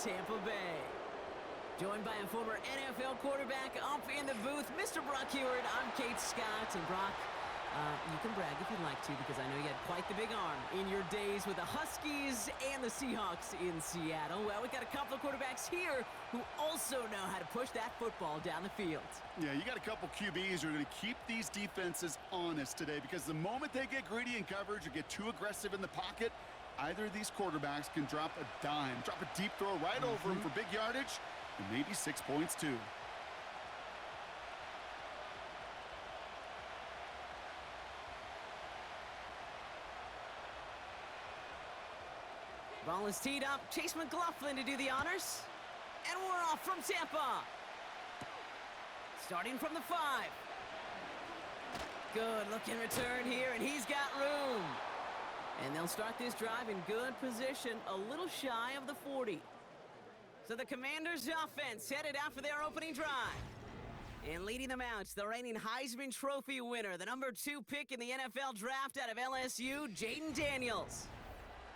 Tampa Bay. Joined by a former NFL quarterback up in the booth, Mr. Brock Heward. I'm Kate Scott, and Brock, you can brag if you'd like to, because I know you had quite the big arm in your days with the Huskies and the Seahawks in Seattle. Well, we got a couple of quarterbacks here who also know how to push that football down the field. Yeah, you got a couple QBs who are going to keep these defenses honest today, because the moment they get greedy in coverage or get too aggressive in the pocket, either of these quarterbacks can drop a dime, drop a deep throw right over them for big yardage, and maybe 6 points too. Ball is teed up. Chase McLaughlin to do the honors. And we're off from Tampa. Starting from the 5. Good looking return here, and he's got room. And they'll start this drive in good position, a little shy of the 40. So the Commanders' offense headed out for their opening drive. And leading them out, the reigning Heisman Trophy winner, the number 2 pick in the NFL draft out of LSU, Jaden Daniels.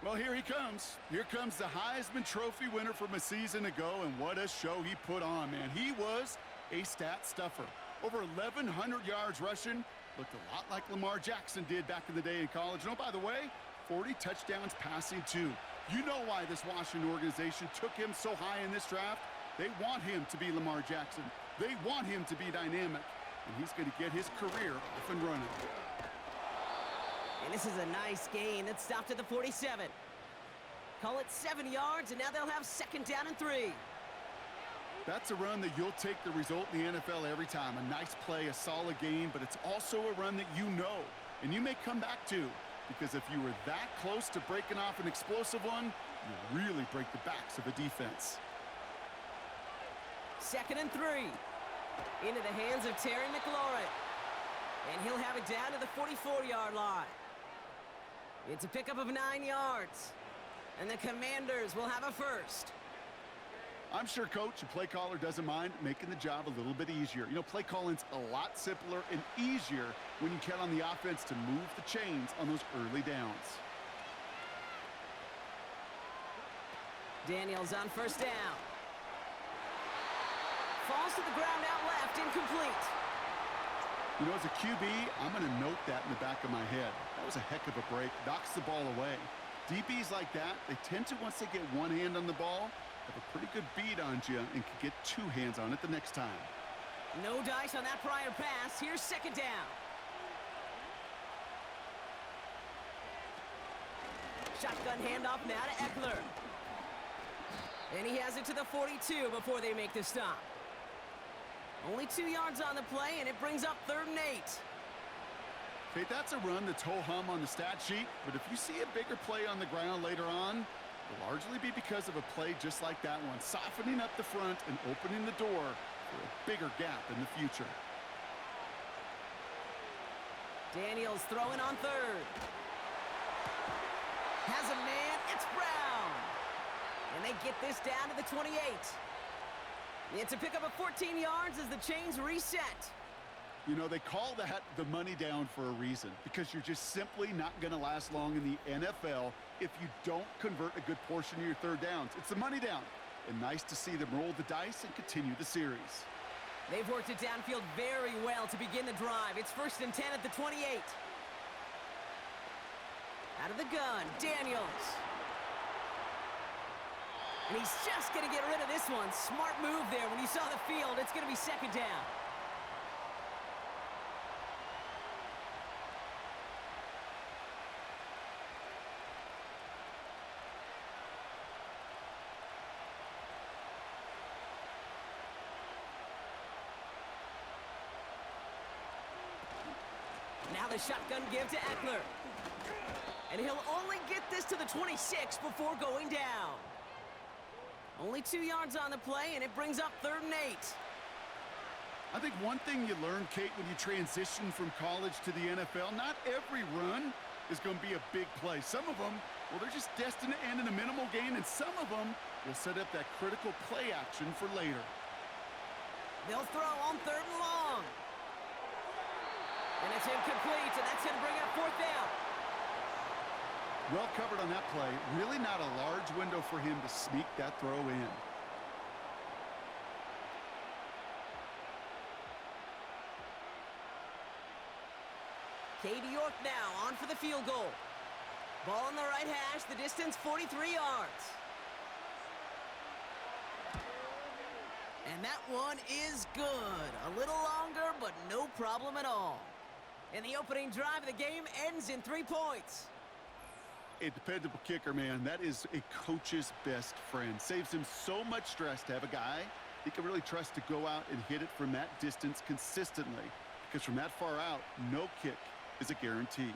Well, here he comes. Here comes the Heisman Trophy winner from a season ago, and what a show he put on, man. He was a stat stuffer. Over 1,100 yards rushing. Looked a lot like Lamar Jackson did back in the day in college. And oh, by the way, 40 touchdowns passing too. You know why this Washington organization took him so high in this draft. They want him to be Lamar Jackson. They want him to be dynamic. And he's going to get his career off and running. And this is a nice gain that stopped at the 47. Call it 7 yards, and now they'll have 2nd down and 3. That's a run that you'll take the result in the NFL every time. A nice play, a solid game, but it's also a run that you know, and you may come back to, because if you were that close to breaking off an explosive one, you really break the backs of a defense. 2nd and 3. Into the hands of Terry McLaurin. And he'll have it down to the 44-yard line. It's a pickup of 9 yards. And the Commanders will have a first. I'm sure coach and play caller doesn't mind making the job a little bit easier. You know, play calling's a lot simpler and easier when you count on the offense to move the chains on those early downs. Daniels on 1st down. Falls to the ground out left, incomplete. You know, as a QB, I'm going to note that in the back of my head. That was a heck of a break. Knocks the ball away. DBs like that, they tend to, once they get one hand on the ball, have a pretty good beat on you and can get 2 hands on it the next time. No dice on that prior pass. Here's 2nd down. Shotgun handoff now to Eckler. And he has it to the 42 before they make the stop. Only 2 yards on the play, and it brings up 3rd and 8. Okay, that's a run that's ho-hum on the stat sheet, but if you see a bigger play on the ground later on, it'll largely be because of a play just like that one, softening up the front and opening the door for a bigger gap in the future. Daniels throwing on 3rd. Has a man, it's Brown. And they get this down to the 28. It's a pickup of 14 yards as the chains reset. You know, they call that the money down for a reason, because you're just simply not going to last long in the NFL if you don't convert a good portion of your 3rd downs. It's the money down, and nice to see them roll the dice and continue the series. They've worked it downfield very well to begin the drive. It's 1st and 10 at the 28. Out of the gun, Daniels. And he's just going to get rid of this one. Smart move there. When you saw the field, it's going to be 2nd down. Now the shotgun give to Eckler. And he'll only get this to the 26 before going down. Only 2 yards on the play, and it brings up 3rd and 8. I think one thing you learn, Kate, when you transition from college to the NFL, not every run is going to be a big play. Some of them, well, they're just destined to end in a minimal gain, and some of them will set up that critical play action for later. They'll throw on 3rd and long. And it's incomplete, and that's going to bring up 4th down. Well covered on that play. Really not a large window for him to sneak that throw in. Katie York now on for the field goal. Ball on the right hash, the distance 43 yards. And that one is good. A little longer, but no problem at all. And the opening drive of the game ends in 3 points. A dependable kicker, man. That is a coach's best friend. Saves him so much stress to have a guy he can really trust to go out and hit it from that distance consistently. Because from that far out, no kick is a guarantee.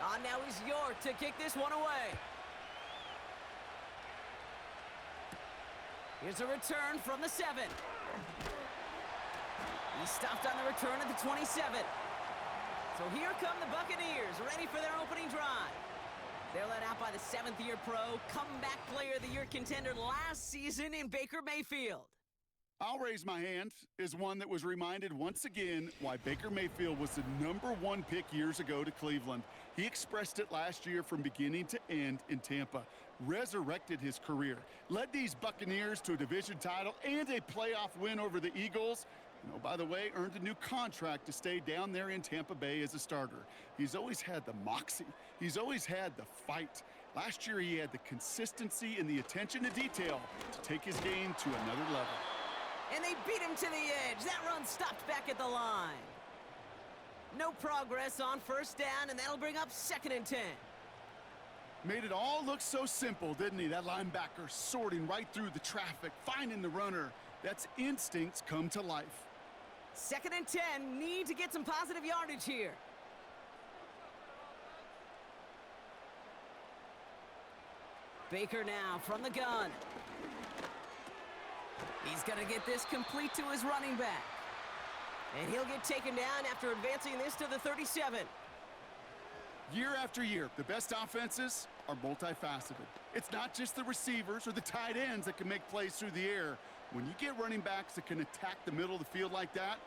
On now is York to kick this one away. Here's a return from the 7. He stopped on the return at the 27. So here come the Buccaneers, ready for their opening drive. They're led out by the 7th-year pro, comeback player of the year contender last season in Baker Mayfield. I'll raise my hand as one that was reminded once again why Baker Mayfield was the #1 pick years ago to Cleveland. He expressed it last year from beginning to end in Tampa, resurrected his career, led these Buccaneers to a division title and a playoff win over the Eagles. You know, by the way, earned a new contract to stay down there in Tampa Bay as a starter. He's always had the moxie. He's always had the fight. Last year, he had the consistency and the attention to detail to take his game to another level. And they beat him to the edge. That run stopped back at the line. No progress on first down, and that'll bring up 2nd and 10. Made it all look so simple, didn't he? That linebacker sorting right through the traffic, finding the runner. That's instincts come to life. 2nd and 10, need to get some positive yardage here. Baker now from the gun. He's going to get this complete to his running back. And he'll get taken down after advancing this to the 37. Year after year, the best offenses are multifaceted. It's not just the receivers or the tight ends that can make plays through the air. When you get running backs that can attack the middle of the field like that,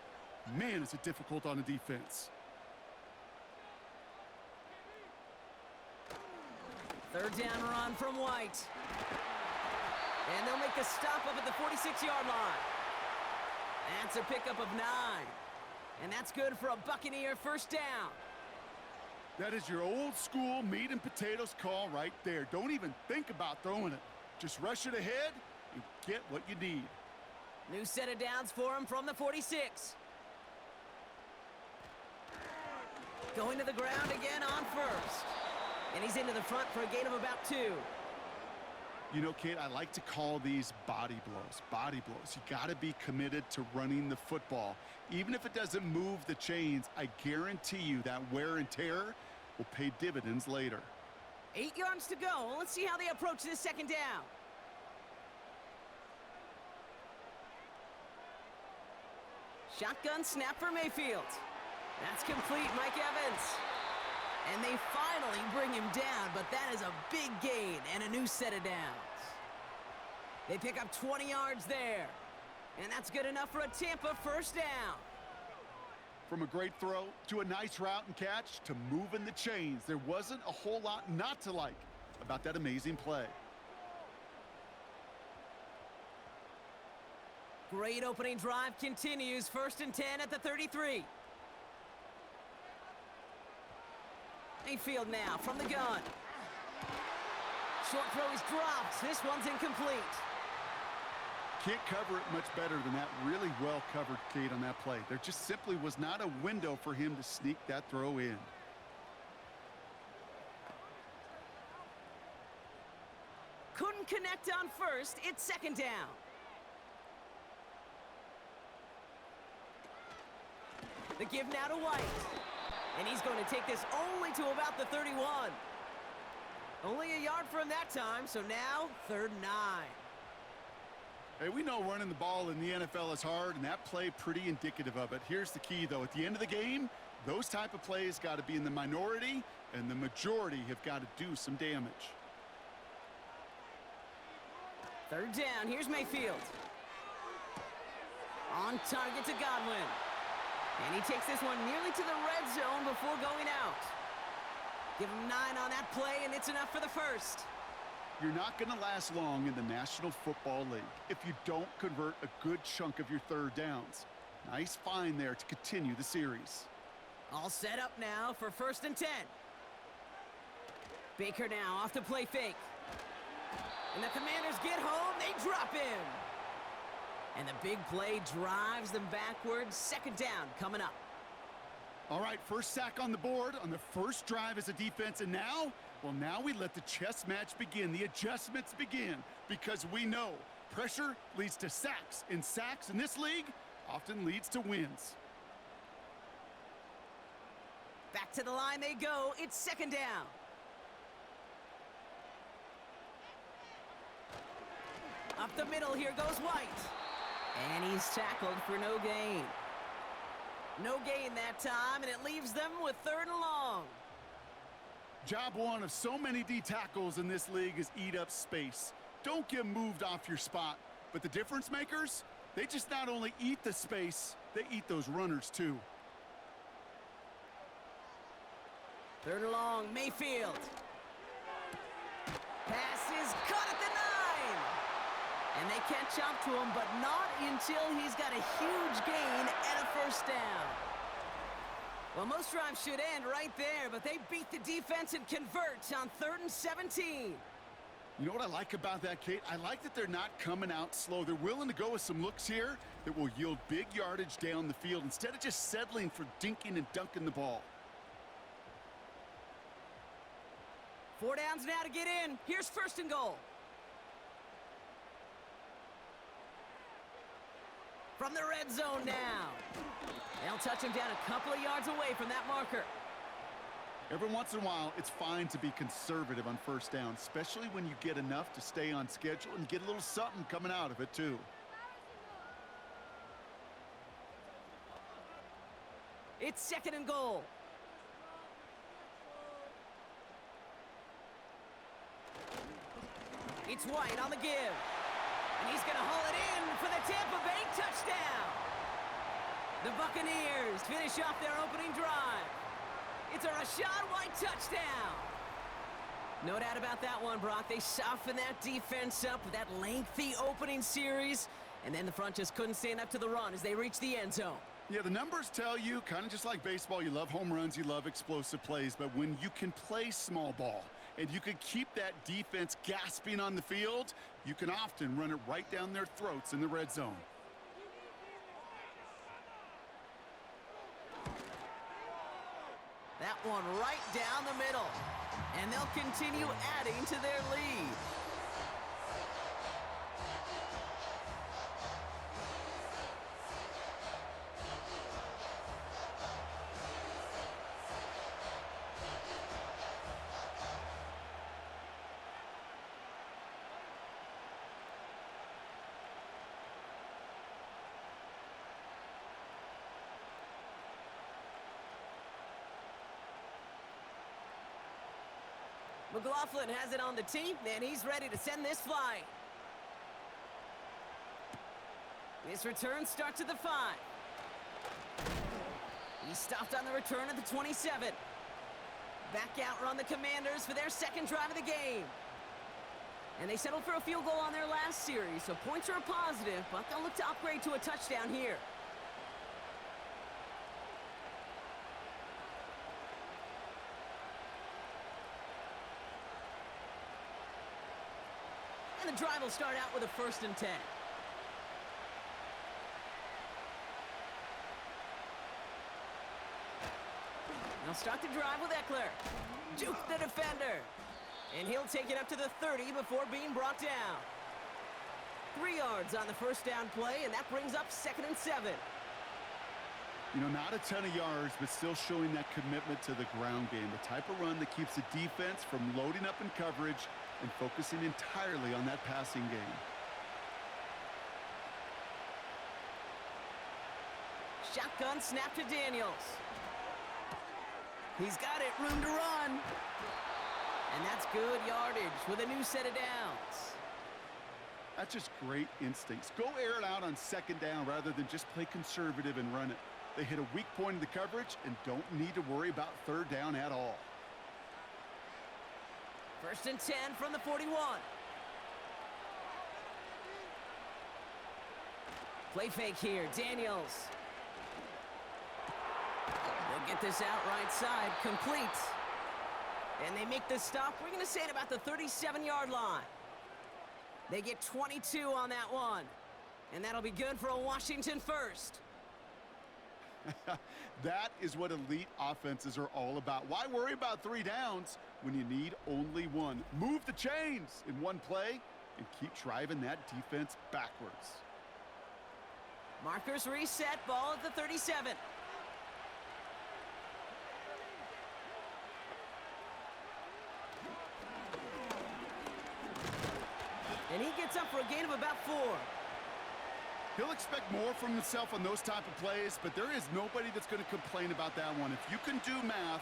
man, is it difficult on a defense. 3rd down run from White. And they'll make the stop up at the 46-yard line. That's a pickup of 9. And that's good for a Buccaneer first down. That is your old school meat and potatoes call right there. Don't even think about throwing it. Just rush it ahead and get what you need. New set of downs for him from the 46. Going to the ground again on first. And he's into the front for a gain of about 2. You know, Kate, I like to call these body blows. Body blows. You got to be committed to running the football. Even if it doesn't move the chains, I guarantee you that wear and tear will pay dividends later. 8 yards to go. Let's see how they approach this 2nd down. Shotgun snap for Mayfield. That's complete, Mike Evans. And they finally bring him down, but that is a big gain and a new set of downs. They pick up 20 yards there. And that's good enough for a Tampa first down. From a great throw to a nice route and catch to moving the chains, there wasn't a whole lot not to like about that amazing play. Great opening drive continues. 1st and 10 at the 33. Mayfield now from the gun. Short throw is dropped. This one's incomplete. Can't cover it much better than that. Really well covered, Kate, on that play. There just simply was not a window for him to sneak that throw in. Couldn't connect on first. It's 2nd down. The give now to White. And he's going to take this only to about the 31. Only a yard for him that time, so now 3rd and 9. Hey, we know running the ball in the NFL is hard, and that play pretty indicative of it. Here's the key, though. At the end of the game, those type of plays got to be in the minority, and the majority have got to do some damage. Third down, here's Mayfield. On target to Godwin. And he takes this one nearly to the red zone before going out. Give him 9 on that play, and it's enough for the first. You're not going to last long in the National Football League if you don't convert a good chunk of your third downs. Nice find there to continue the series. All set up now for 1st and 10. Baker now off the play fake. And the Commanders get home, they drop him. And the big play drives them backwards. 2nd down coming up. All right, first sack on the board on the first drive as a defense, and now, well, now we let the chess match begin, the adjustments begin, because we know pressure leads to sacks, and sacks in this league often leads to wins. Back to the line they go. It's 2nd down. Up the middle, here goes White. And he's tackled for no gain. No gain that time, and it leaves them with 3rd and long. Job one of so many D tackles in this league is eat up space. Don't get moved off your spot. But the difference makers, they just not only eat the space, they eat those runners too. 3rd and long, Mayfield. Pass is caught at the 9. And they catch up to him, but not until he's got a huge gain and a 1st down. Well, most drives should end right there, but they beat the defense and convert on 3rd and 17. You know what I like about that, Kate? I like that they're not coming out slow. They're willing to go with some looks here that will yield big yardage down the field instead of just settling for dinking and dunking the ball. 4 downs now to get in. Here's 1st and goal. From the red zone now. They'll touch him down a couple of yards away from that marker. Every once in a while, it's fine to be conservative on 1st down, especially when you get enough to stay on schedule and get a little something coming out of it, too. It's 2nd and goal. It's White on the give. And he's going to haul it in for the Tampa Bay touchdown. The Buccaneers finish off their opening drive. It's a Rachaad White touchdown. No doubt about that one, Brock. They softened that defense up with that lengthy opening series, and then the front just couldn't stand up to the run as they reached the end zone. Yeah, the numbers tell you, kind of just like baseball, you love home runs, you love explosive plays, but when you can play small ball and you can keep that defense gasping on the field, you can often run it right down their throats in the red zone. That one right down the middle. And they'll continue adding to their lead. McLaughlin has it on the tee, and he's ready to send this flying. This return starts at the 5. He stopped on the return at the 27. Back out run the Commanders for their 2nd drive of the game. And they settled for a field goal on their last series, so points are a positive, but they'll look to upgrade to a touchdown here. And the drive will start out with a 1st and 10. They'll start the drive with Eckler. Juke the defender. And he'll take it up to the 30 before being brought down. 3 yards on the 1st down play, and that brings up 2nd and 7. You know, not a ton of yards, but still showing that commitment to the ground game. The type of run that keeps the defense from loading up in coverage and focusing entirely on that passing game. Shotgun snap to Daniels. He's got it, room to run. And that's good yardage with a new set of downs. That's just great instincts. Go air it out on second down rather than just play conservative and run it. They hit a weak point in the coverage and don't need to worry about third down at all. 1st and 10 from the 41. Play fake here, Daniels. They'll get this out right side, complete. And they make the stop, we're going to say at about the 37-yard line. They get 22 on that one. And that'll be good for a Washington first. That is what elite offenses are all about. Why worry about 3 downs when you need only one? Move the chains in one play and keep driving that defense backwards. Markers reset, ball at the 37. And he gets up for a gain of about 4. He'll expect more from himself on those type of plays, but there is nobody that's going to complain about that one. If you can do math,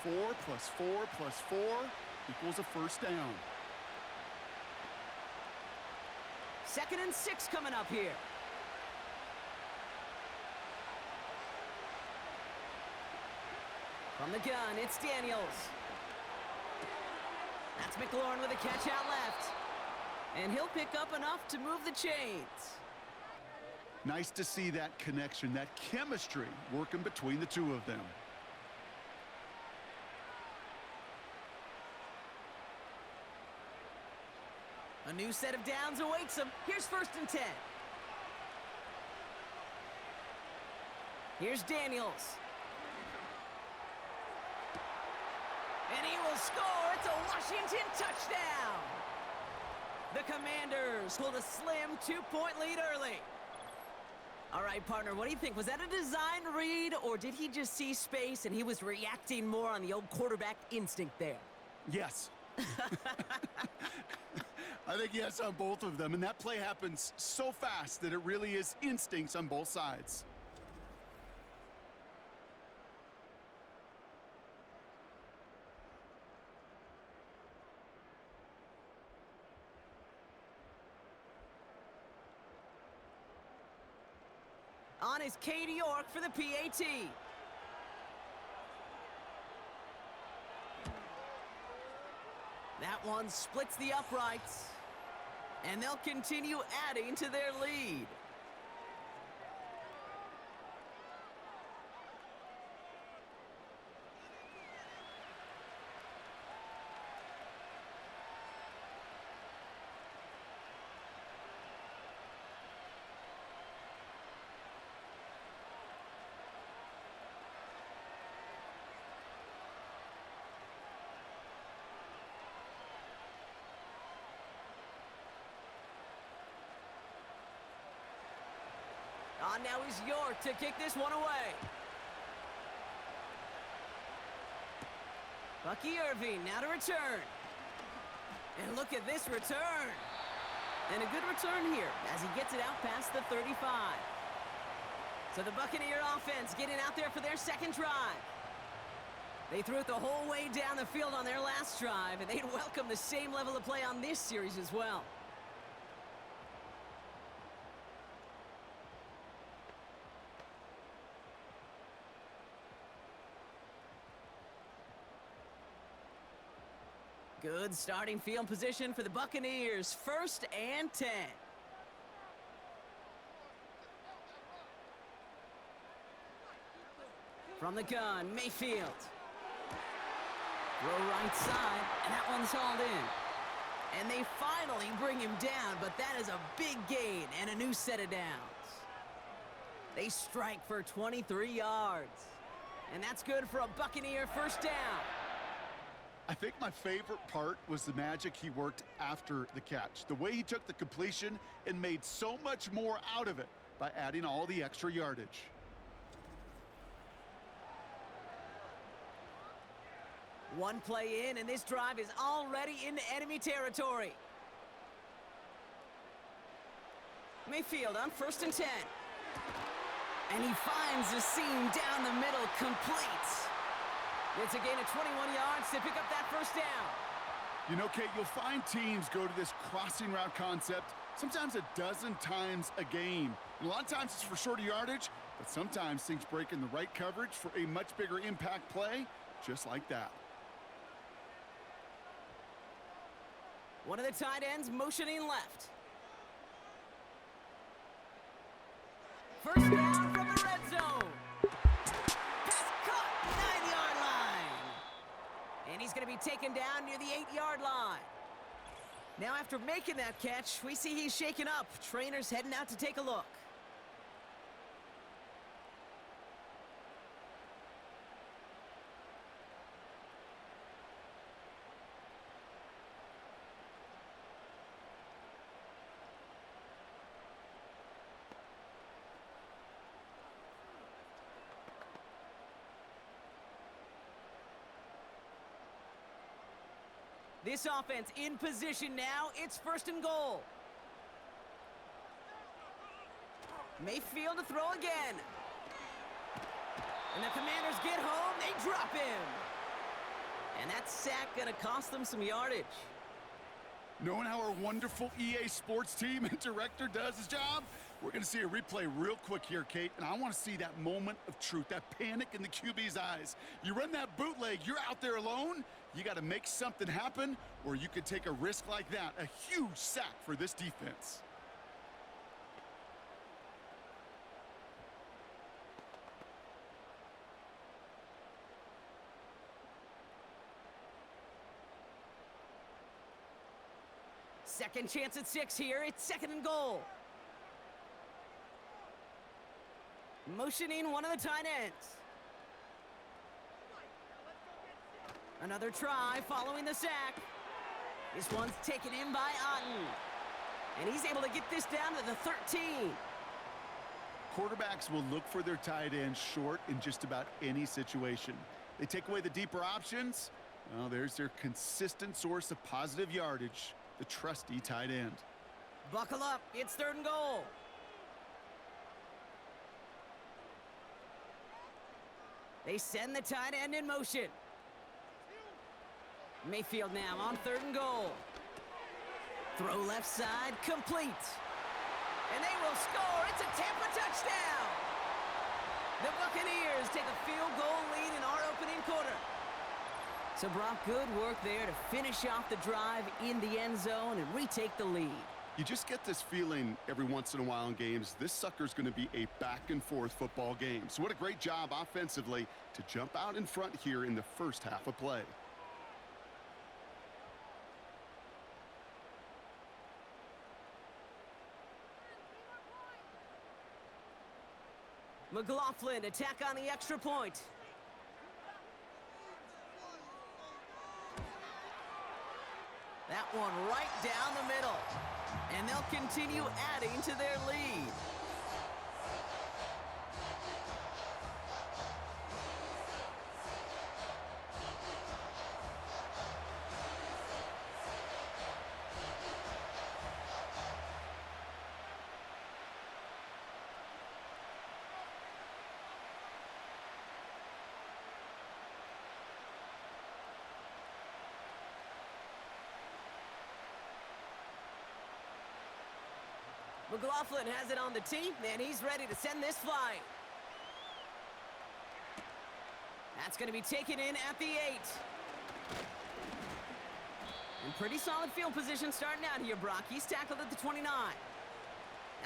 4 plus 4 plus 4 equals a first down. 2nd and 6 coming up here. From the gun, it's Daniels. That's McLaurin with a catch out left. And he'll pick up enough to move the chains. Nice to see that connection, that chemistry working between the two of them. A new set of downs awaits him. Here's 1st and 10. Here's Daniels. And he will score. It's a Washington touchdown. The Commanders hold a slim 2-point lead early. All right, partner, what do you think? Was that a design read, or did he just see space and he was reacting more on the old quarterback instinct there? Yes. I think yes on both of them, and that play happens so fast that it really is instincts on both sides. On is Katie York for the PAT. That one splits the uprights. And they'll continue adding to their lead. On now is York to kick this one away. Bucky Irving now to return. And look at this return. And a good return here as he gets it out past the 35. So the Buccaneer offense getting out there for their second drive. They threw it the whole way down the field on their last drive, and they'd welcome the same level of play on this series as well. Good starting field position for the Buccaneers. 1st and 10. From the gun, Mayfield. Throw right side, and that one's hauled in. And they finally bring him down, but that is a big gain and a new set of downs. They strike for 23 yards. And that's good for a Buccaneer first down. I think my favorite part was the magic he worked after the catch. The way he took the completion and made so much more out of it by adding all the extra yardage. One play in, and this drive is already into enemy territory. Mayfield on 1st and 10. And he finds the seam down the middle, complete. It's a gain of 21 yards to pick up that first down. You know, Kate, you'll find teams go to this crossing route concept sometimes a dozen times a game. And a lot of times it's for shorter yardage, but sometimes things break in the right coverage for a much bigger impact play, just like that. One of the tight ends motioning left. First down from the red zone. Pass caught, 9-yard line. And he's going to be taken down near the 8-yard line. Now after making that catch, we see he's shaken up. Trainer's heading out to take a look. This offense in position now. It's 1st and goal. Mayfield to throw again. And the Commanders get home. They drop him. And that sack going to cost them some yardage. Knowing how our wonderful EA Sports team and director does his job, we're going to see a replay real quick here, Kate, and I want to see that moment of truth, that panic in the QB's eyes. You run that bootleg, you're out there alone, you got to make something happen, or you could take a risk like that, a huge sack for this defense. Second chance at 6 here. It's 2nd and goal. Motioning one of the tight ends. Another try following the sack. This one's taken in by Otten. And he's able to get this down to the 13. Quarterbacks will look for their tight ends short in just about any situation. They take away the deeper options. Well, there's their consistent source of positive yardage, the trusty tight end. Buckle up. It's 3rd and goal. They send the tight end in motion. Mayfield now on 3rd and goal. Throw left side, complete. And they will score. It's a Tampa touchdown. The Buccaneers take a field goal lead in our opening quarter. So, Brock, good work there to finish off the drive in the end zone and retake the lead. You just get this feeling every once in a while in games, this sucker's going to be a back-and-forth football game. So what a great job offensively to jump out in front here in the first half of play. McLaughlin attack on the extra point. That one right down the middle. And they'll continue adding to their lead. McLaughlin has it on the tee, and he's ready to send this flying. That's going to be taken in at the 8. And pretty solid field position starting out here, Brock. He's tackled at the 29.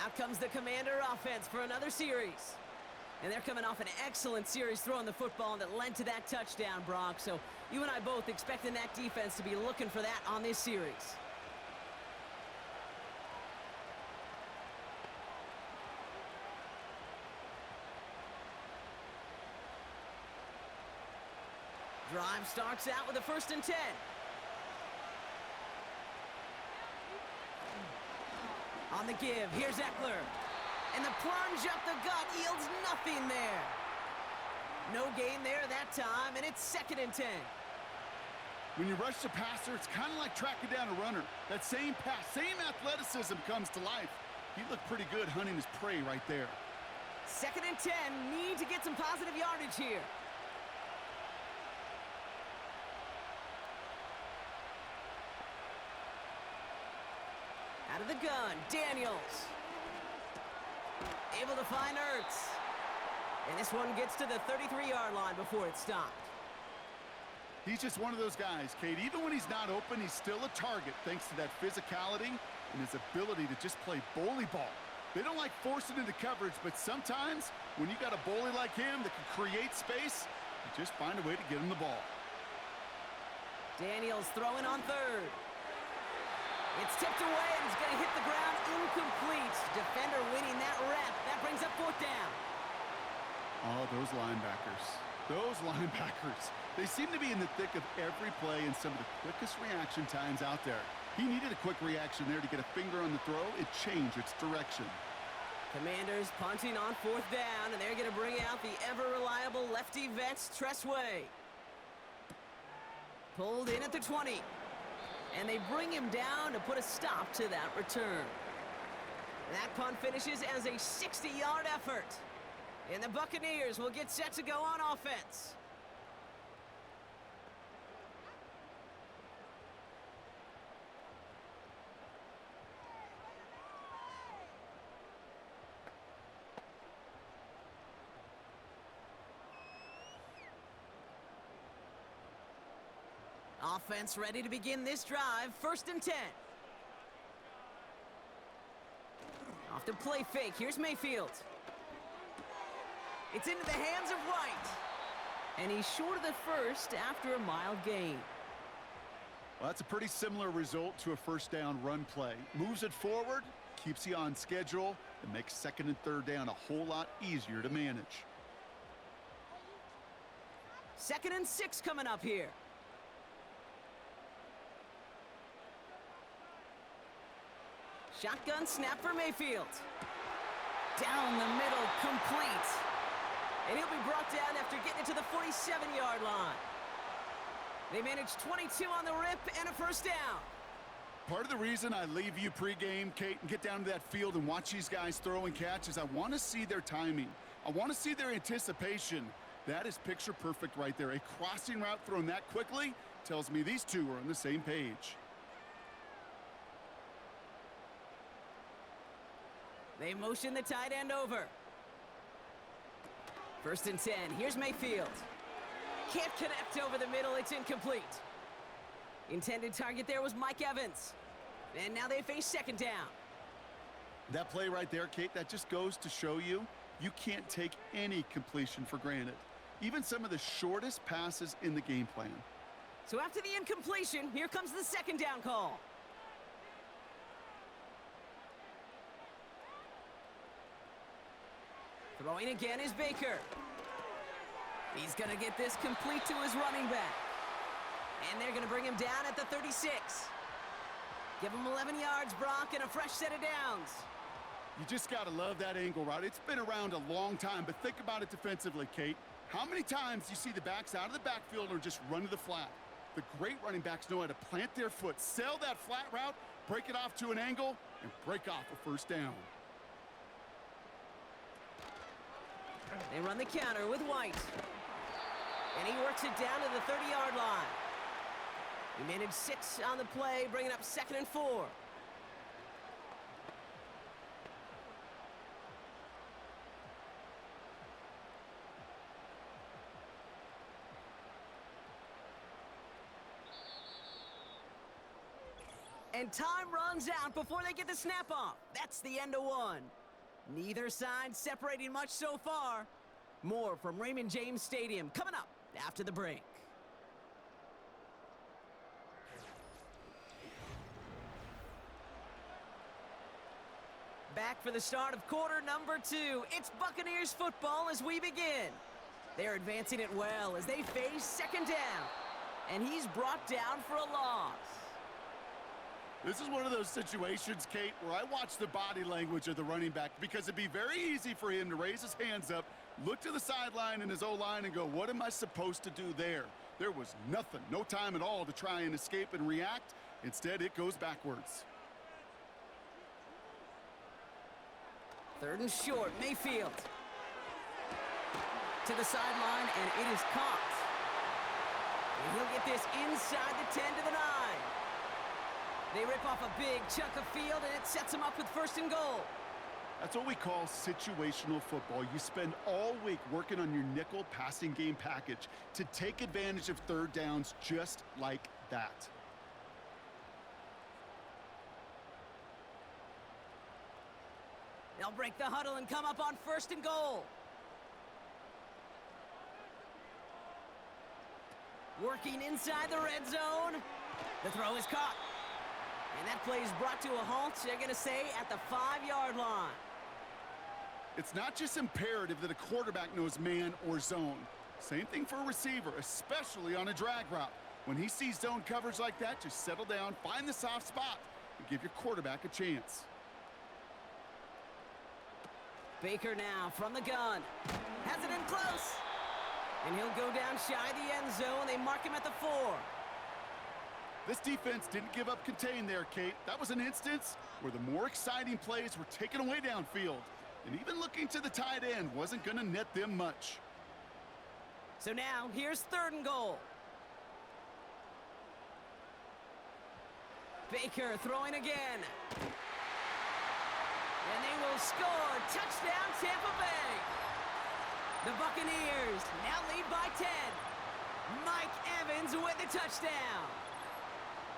Out comes the Commander offense for another series. And they're coming off an excellent series throwing the football that led to that touchdown, Brock. So you and I both expecting that defense to be looking for that on this series. Drive starts out with a 1st and 10. On the give, here's Eckler. And the plunge up the gut yields nothing there. No gain there that time, and it's 2nd and 10. When you rush the passer, it's kind of like tracking down a runner. That same pass, same athleticism comes to life. He looked pretty good hunting his prey right there. 2nd and 10, need to get some positive yardage here. Out of the the gun. Daniels. Able to find Ertz. And this one gets to the 33-yard line before it's stopped. He's just one of those guys, Kate. Even when he's not open, he's still a target thanks to that physicality and his ability to just play bully ball. They don't like forcing into coverage, but sometimes when you got a bully like him that can create space, you just find a way to get him the ball. Daniels throwing on third. It's tipped away and it's going to hit the ground incomplete. Defender winning that rep. That brings up fourth down. Oh, those linebackers. Those linebackers. They seem to be in the thick of every play and some of the quickest reaction times out there. He needed a quick reaction there to get a finger on the throw. It changed its direction. Commanders punting on fourth down, and they're going to bring out the ever-reliable lefty vets, Tressway. Pulled in at the 20. And they bring him down to put a stop to that return. That punt finishes as a 60-yard effort. And the Buccaneers will get set to go on offense. Offense ready to begin this drive. 1st and 10. Off the play fake. Here's Mayfield. It's into the hands of White. And he's short of the first after a mild gain. Well, that's a pretty similar result to a first down run play. Moves it forward, keeps you on schedule, and makes 2nd and 3rd down a whole lot easier to manage. 2nd and 6 coming up here. Shotgun snap for Mayfield. Down the middle, complete. And he'll be brought down after getting it to the 47-yard line. They managed 22 on the rip and a first down. Part of the reason I leave you pregame, Kate, and get down to that field and watch these guys throw and catch is I want to see their timing. I want to see their anticipation. That is picture perfect right there. A crossing route thrown that quickly tells me these two are on the same page. They motion the tight end over. 1st and 10. Here's Mayfield. Can't connect over the middle. It's incomplete. Intended target there was Mike Evans. And now they face 2nd down. That play right there, Kate, that just goes to show you can't take any completion for granted. Even some of the shortest passes in the game plan. So after the incompletion, here comes the 2nd down call. Throwing again is Baker. He's going to get this complete to his running back. And they're going to bring him down at the 36. Give him 11 yards, Brock, and a fresh set of downs. You just got to love that angle route. It's been around a long time, but think about it defensively, Kate. How many times do you see the backs out of the backfield or just run to the flat? The great running backs know how to plant their foot, sail that flat route, break it off to an angle, and break off a first down. They run the counter with White. And he works it down to the 30-yard line. He managed 6 on the play, bringing up 2nd and 4. And time runs out before they get the snap off. That's the end of one. Neither side separating much so far. More from Raymond James Stadium coming up after the break. Back for the start of quarter number 2. It's Buccaneers football as we begin. They're advancing it well as they face 2nd down. And he's brought down for a loss. This is one of those situations, Kate, where I watch the body language of the running back because it'd be very easy for him to raise his hands up, look to the sideline in his O-line and go, what am I supposed to do there? There was nothing, no time at all to try and escape and react. Instead, it goes backwards. 3rd and short, Mayfield. To the sideline, and it is caught. And he'll get this inside the 10 to the 9. They rip off a big chunk of field, and it sets them up with 1st and goal. That's what we call situational football. You spend all week working on your nickel passing game package to take advantage of 3rd downs just like that. They'll break the huddle and come up on 1st and goal. Working inside the red zone. The throw is caught. And that play is brought to a halt, they're going to say, at the 5-yard line. It's not just imperative that a quarterback knows man or zone. Same thing for a receiver, especially on a drag route. When he sees zone coverage like that, just settle down, find the soft spot, and give your quarterback a chance. Baker now from the gun. Has it in close. And he'll go down shy of the end zone. They mark him at the 4. This defense didn't give up contain there, Kate. That was an instance where the more exciting plays were taken away downfield. And even looking to the tight end wasn't going to net them much. So now, here's 3rd and goal. Baker throwing again. And they will score. Touchdown, Tampa Bay. The Buccaneers now lead by 10. Mike Evans with the touchdown.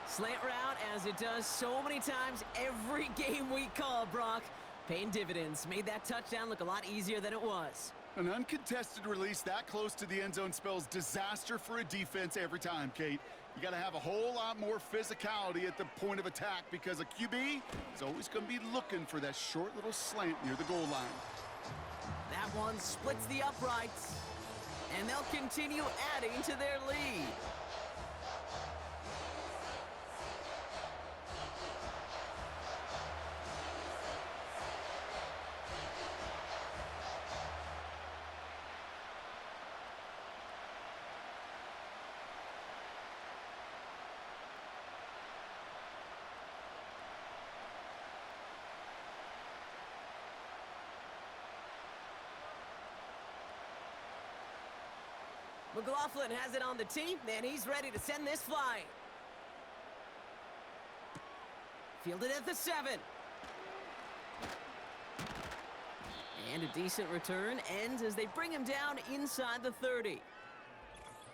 Slant route, as it does so many times every game we call, Brock. Paying dividends. Made that touchdown look a lot easier than it was. An uncontested release that close to the end zone spells disaster for a defense every time, Kate. You got to have a whole lot more physicality at the point of attack because a QB is always going to be looking for that short little slant near the goal line. That one splits the uprights, and they'll continue adding to their lead. McLaughlin has it on the tee, and he's ready to send this flying. Fielded at the 7. And a decent return ends as they bring him down inside the 30.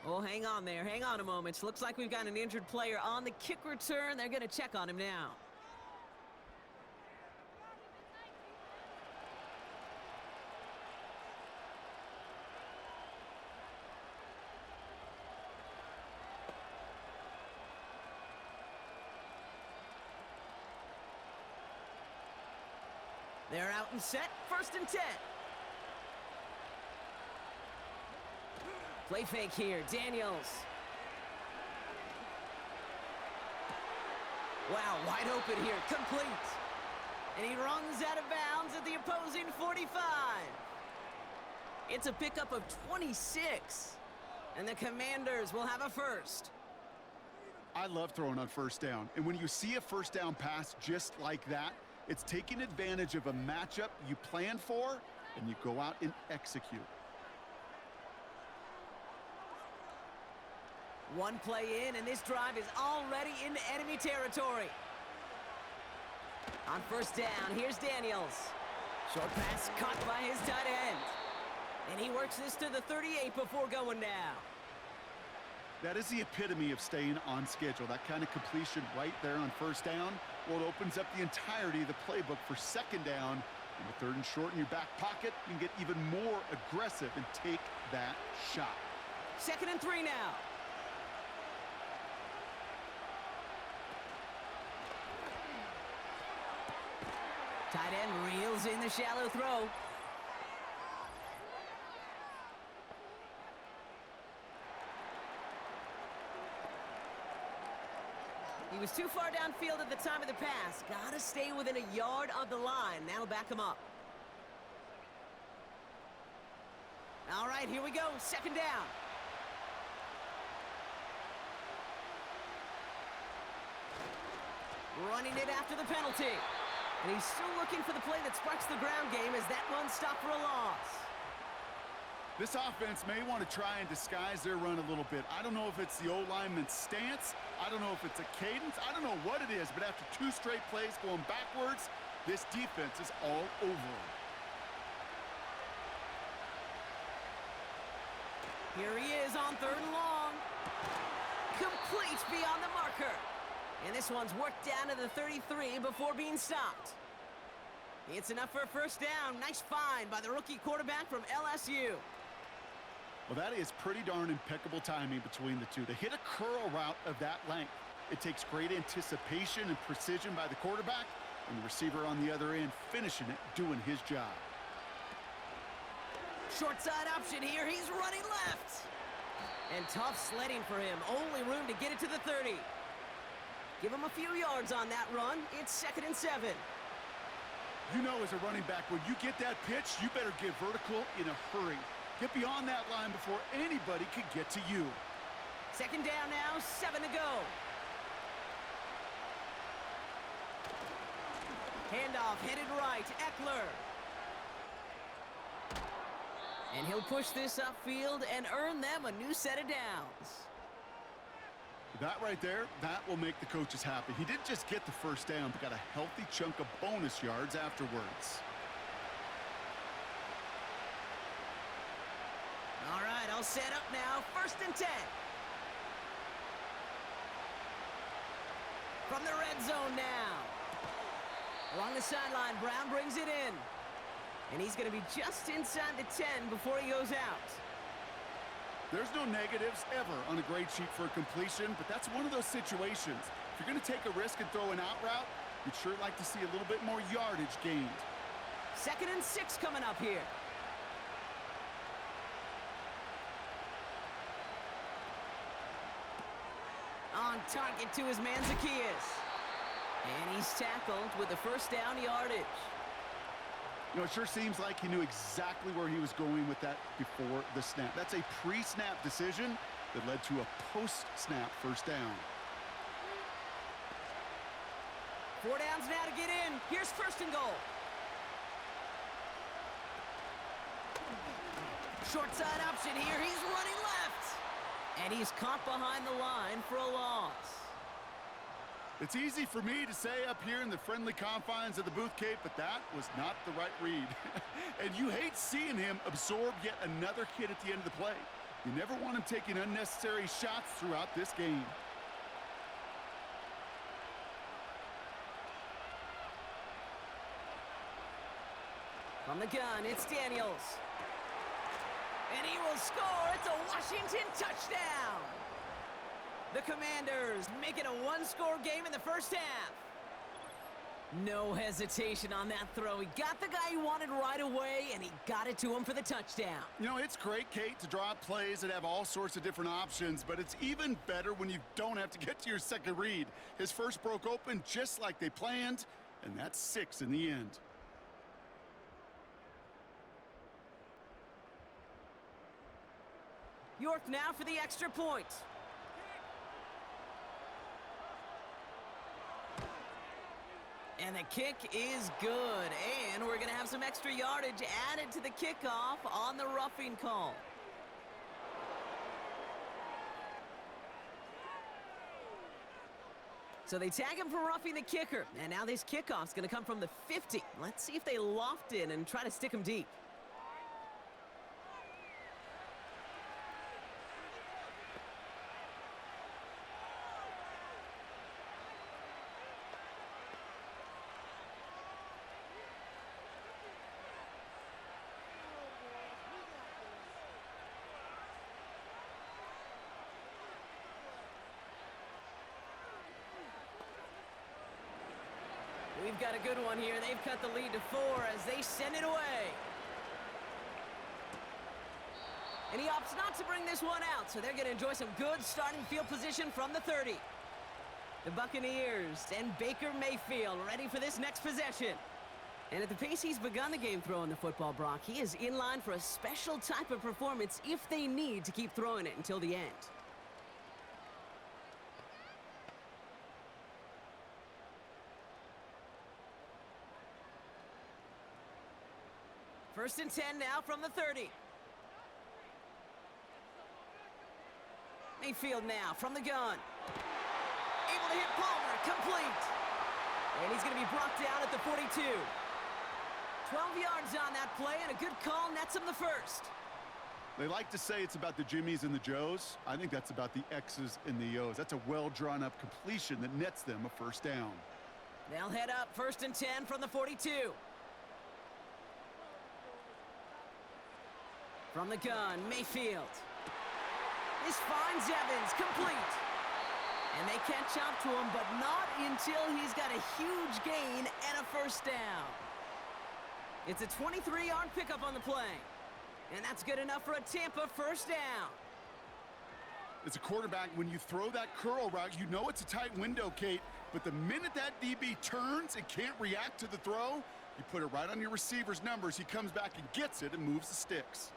Oh, hang on there. Hang on a moment. Looks like we've got an injured player on the kick return. They're going to check on him now. They're out and set. 1st and 10. Play fake here. Daniels. Wow, wide open here. Complete. And he runs out of bounds at the opposing 45. It's a pickup of 26. And the Commanders will have a first. I love throwing on 1st down. And when you see a 1st down pass just like that, it's taking advantage of a matchup you plan for, and you go out and execute. One play in, and this drive is already into enemy territory. On 1st down, here's Daniels. Short pass caught by his tight end. And he works this to the 38 before going down. That is the epitome of staying on schedule. That kind of completion right there on 1st down. Well, it opens up the entirety of the playbook for 2nd down. And with 3rd and short in your back pocket, you can get even more aggressive and take that shot. 2nd and 3 now. Tight end reels in the shallow throw. He was too far downfield at the time of the pass. Gotta stay within a yard of the line. That'll back him up. All right, here we go. 2nd down. Running it after the penalty. And he's still looking for the play that sparks the ground game as that one stopped for a loss. This offense may want to try and disguise their run a little bit. I don't know if it's the O-lineman's stance. I don't know if it's a cadence. I don't know what it is, but after 2 straight plays going backwards, this defense is all over them. Here he is on 3rd and long. Complete beyond the marker. And this one's worked down to the 33 before being stopped. It's enough for a first down. Nice find by the rookie quarterback from LSU. Well, that is pretty darn impeccable timing between the two. To hit a curl route of that length, it takes great anticipation and precision by the quarterback, and the receiver on the other end finishing it, doing his job. Short side option here. He's running left. And tough sledding for him. Only room to get it to the 30. Give him a few yards on that run. It's 2nd and 7. You know, as a running back, when you get that pitch, you better get vertical in a hurry. Get beyond that line before anybody can get to you. 2nd down now, 7 to go. Handoff headed right, Eckler. And he'll push this upfield and earn them a new set of downs. That right there, that will make the coaches happy. He didn't just get the first down, but got a healthy chunk of bonus yards afterwards. All right, I'll set up now. 1st and 10. From the red zone now. Along the sideline, Brown brings it in. And he's going to be just inside the 10 before he goes out. There's no negatives ever on a grade sheet for a completion, but that's one of those situations. If you're going to take a risk and throw an out route, you'd sure like to see a little bit more yardage gained. 2nd and 6 coming up here. On target to his man, Zacchaeus. And he's tackled with the first down yardage. You know, it sure seems like he knew exactly where he was going with that before the snap. That's a pre-snap decision that led to a post-snap first down. 4 downs now to get in. Here's 1st and goal. Short side option here. He's running left. And he's caught behind the line for a loss. It's easy for me to say up here in the friendly confines of the booth, Kate, but that was not the right read. And you hate seeing him absorb yet another hit at the end of the play. You never want him taking unnecessary shots throughout this game. From the gun, it's Daniels. And he will score. It's a Washington touchdown. The Commanders make it a 1-score game in the first half. No hesitation on that throw. He got the guy he wanted right away, and he got it to him for the touchdown. You know, it's great, Kate, to draw up plays that have all sorts of different options, but it's even better when you don't have to get to your second read. His first broke open just like they planned, and that's 6 in the end. York now for the extra point. And the kick is good. And we're going to have some extra yardage added to the kickoff on the roughing call. So they tag him for roughing the kicker. And now this kickoff's going to come from the 50. Let's see if they loft in and try to stick him deep. We've got a good one here. They've cut the lead to 4 as they send it away. And he opts not to bring this one out, so they're going to enjoy some good starting field position from the 30. The Buccaneers and Baker Mayfield ready for this next possession. And at the pace he's begun the game throwing the football, Brock, he is in line for a special type of performance if they need to keep throwing it until the end. First and 10 now from the 30. Mayfield now from the gun. Able to hit Palmer, complete. And he's going to be brought down at the 42. 12 yards on that play, and a good call nets him the first. They like to say it's about the Jimmies and the Joes. I think that's about the X's and the O's. That's a well-drawn-up completion that nets them a first down. They'll head up 1st and 10 from the 42. From the gun, Mayfield. This finds Evans, complete. And they catch up to him, but not until he's got a huge gain and a first down. It's a 23-yard pickup on the play. And that's good enough for a Tampa first down. As a quarterback, when you throw that curl route, you know it's a tight window, Kate. But the minute that DB turns and can't react to the throw, you put it right on your receiver's numbers. He comes back and gets it and moves the sticks.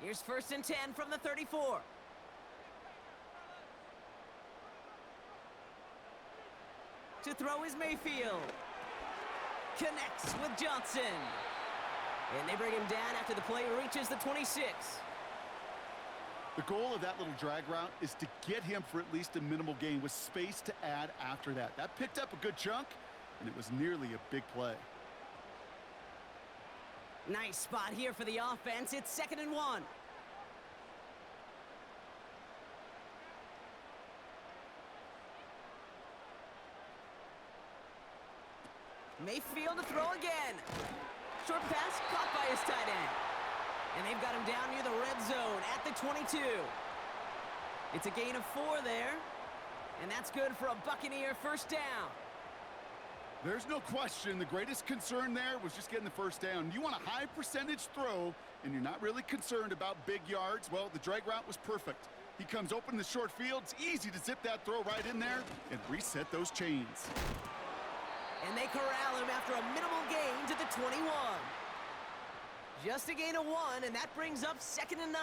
Here's 1st and 10 from the 34. To throw is Mayfield. Connects with Johnson. And they bring him down after the play reaches the 26. The goal of that little drag route is to get him for at least a minimal gain with space to add after that. That picked up a good chunk, and it was nearly a big play. Nice spot here for the offense. It's 2nd and 1. Mayfield to throw again. Short pass caught by his tight end. And they've got him down near the red zone at the 22. It's a gain of 4 there. And that's good for a Buccaneer first down. There's no question the greatest concern there was just getting the first down. You want a high percentage throw, and you're not really concerned about big yards. Well, the drag route was perfect. He comes open in the short field. It's easy to zip that throw right in there and reset those chains. And they corral him after a minimal gain to the 21. Just a gain of 1, and that brings up 2nd and 9.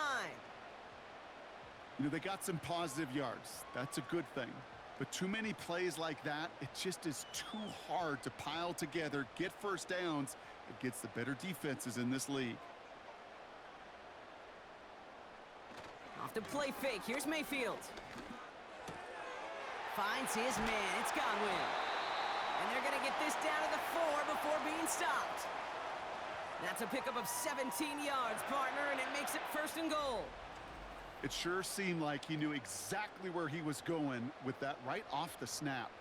You know, they got some positive yards. That's a good thing. But too many plays like that, it just is too hard to pile together, get first downs against the better defenses in this league. Off the play fake. Here's Mayfield. Finds his man. It's Godwin. And they're going to get this down to the 4 before being stopped. That's a pickup of 17 yards, partner, and it makes it 1st and goal. It sure seemed like he knew exactly where he was going with that right off the snap.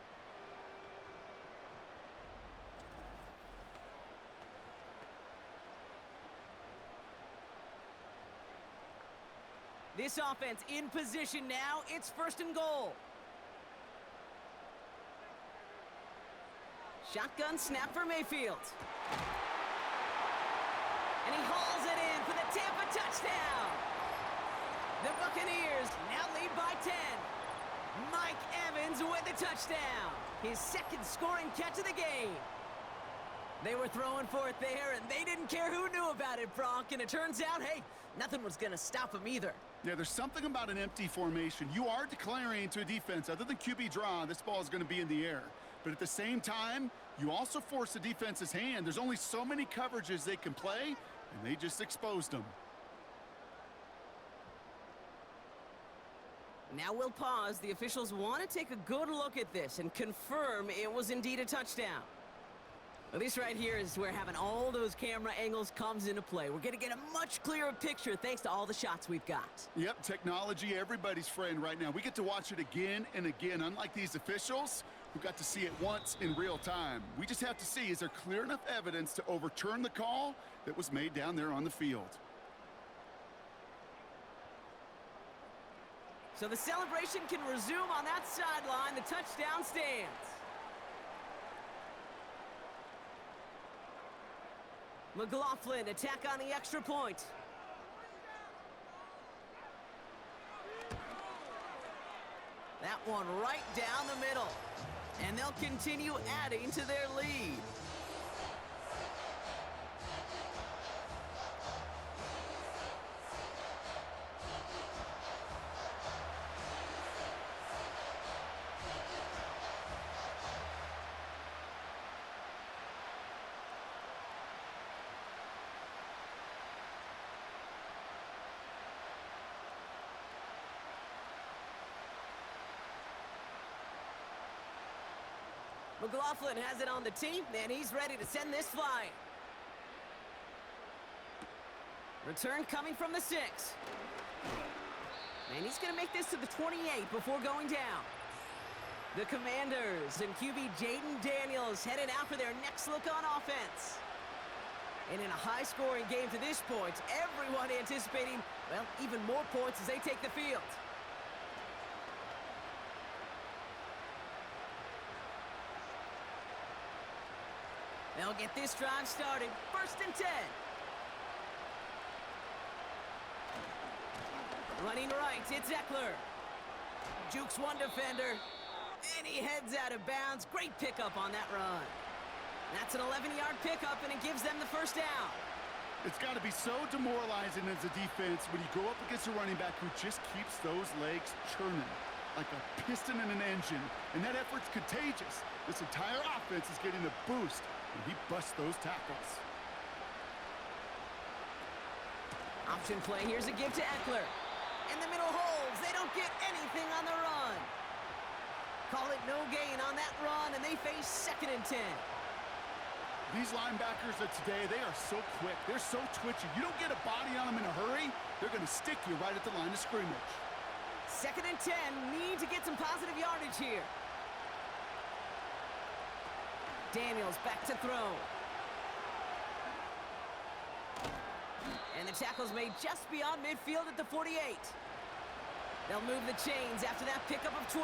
This offense in position now. It's 1st and goal. Shotgun snap for Mayfield. And he hauls it in for the Tampa touchdown. The Buccaneers now lead by 10. Mike Evans with the touchdown. His 2nd scoring catch of the game. They were throwing for it there, and they didn't care who knew about it, Brock. And it turns out, hey, nothing was going to stop him either. Yeah, there's something about an empty formation. You are declaring to a defense, other than QB draw, this ball is going to be in the air. But at the same time, you also force the defense's hand. There's only so many coverages they can play, and they just exposed them. Now we'll pause. The officials want to take a good look at this and confirm it was indeed a touchdown. Well, this right here is where having all those camera angles comes into play. We're going to get a much clearer picture thanks to all the shots we've got. Yep, technology, everybody's friend right now. We get to watch it again and again, unlike these officials who got to see it once in real time. We just have to see, is there clear enough evidence to overturn the call that was made down there on the field? So the celebration can resume on that sideline. The touchdown stands. McLaughlin attack on the extra point. That one right down the middle. And they'll continue adding to their lead. McLaughlin has it on the tee, and he's ready to send this flying. Return coming from the 6. And he's going to make this to the 28 before going down. The Commanders and QB Jaden Daniels headed out for their next look on offense. And in a high-scoring game to this point, everyone anticipating, well, even more points as they take the field. They'll get this drive started. 1st and 10. Running right, it's Eckler. Jukes one defender, and he heads out of bounds. Great pickup on that run. That's an 11-yard pickup, and it gives them the 1st down. It's got to be so demoralizing as a defense when you go up against a running back who just keeps those legs churning like a piston in an engine, and that effort's contagious. This entire offense is getting a boost, and he busts those tackles. Option play, here's a give to Eckler. And the middle holds. They don't get anything on the run. Call it no gain on that run, and they face 2nd and 10. These linebackers of today, they are so quick. They're so twitchy. You don't get a body on them in a hurry, they're going to stick you right at the line of scrimmage. 2nd and 10. Need to get some positive yardage here. Daniels back to throw. And the tackle's made just beyond midfield at the 48. They'll move the chains after that pickup of 12.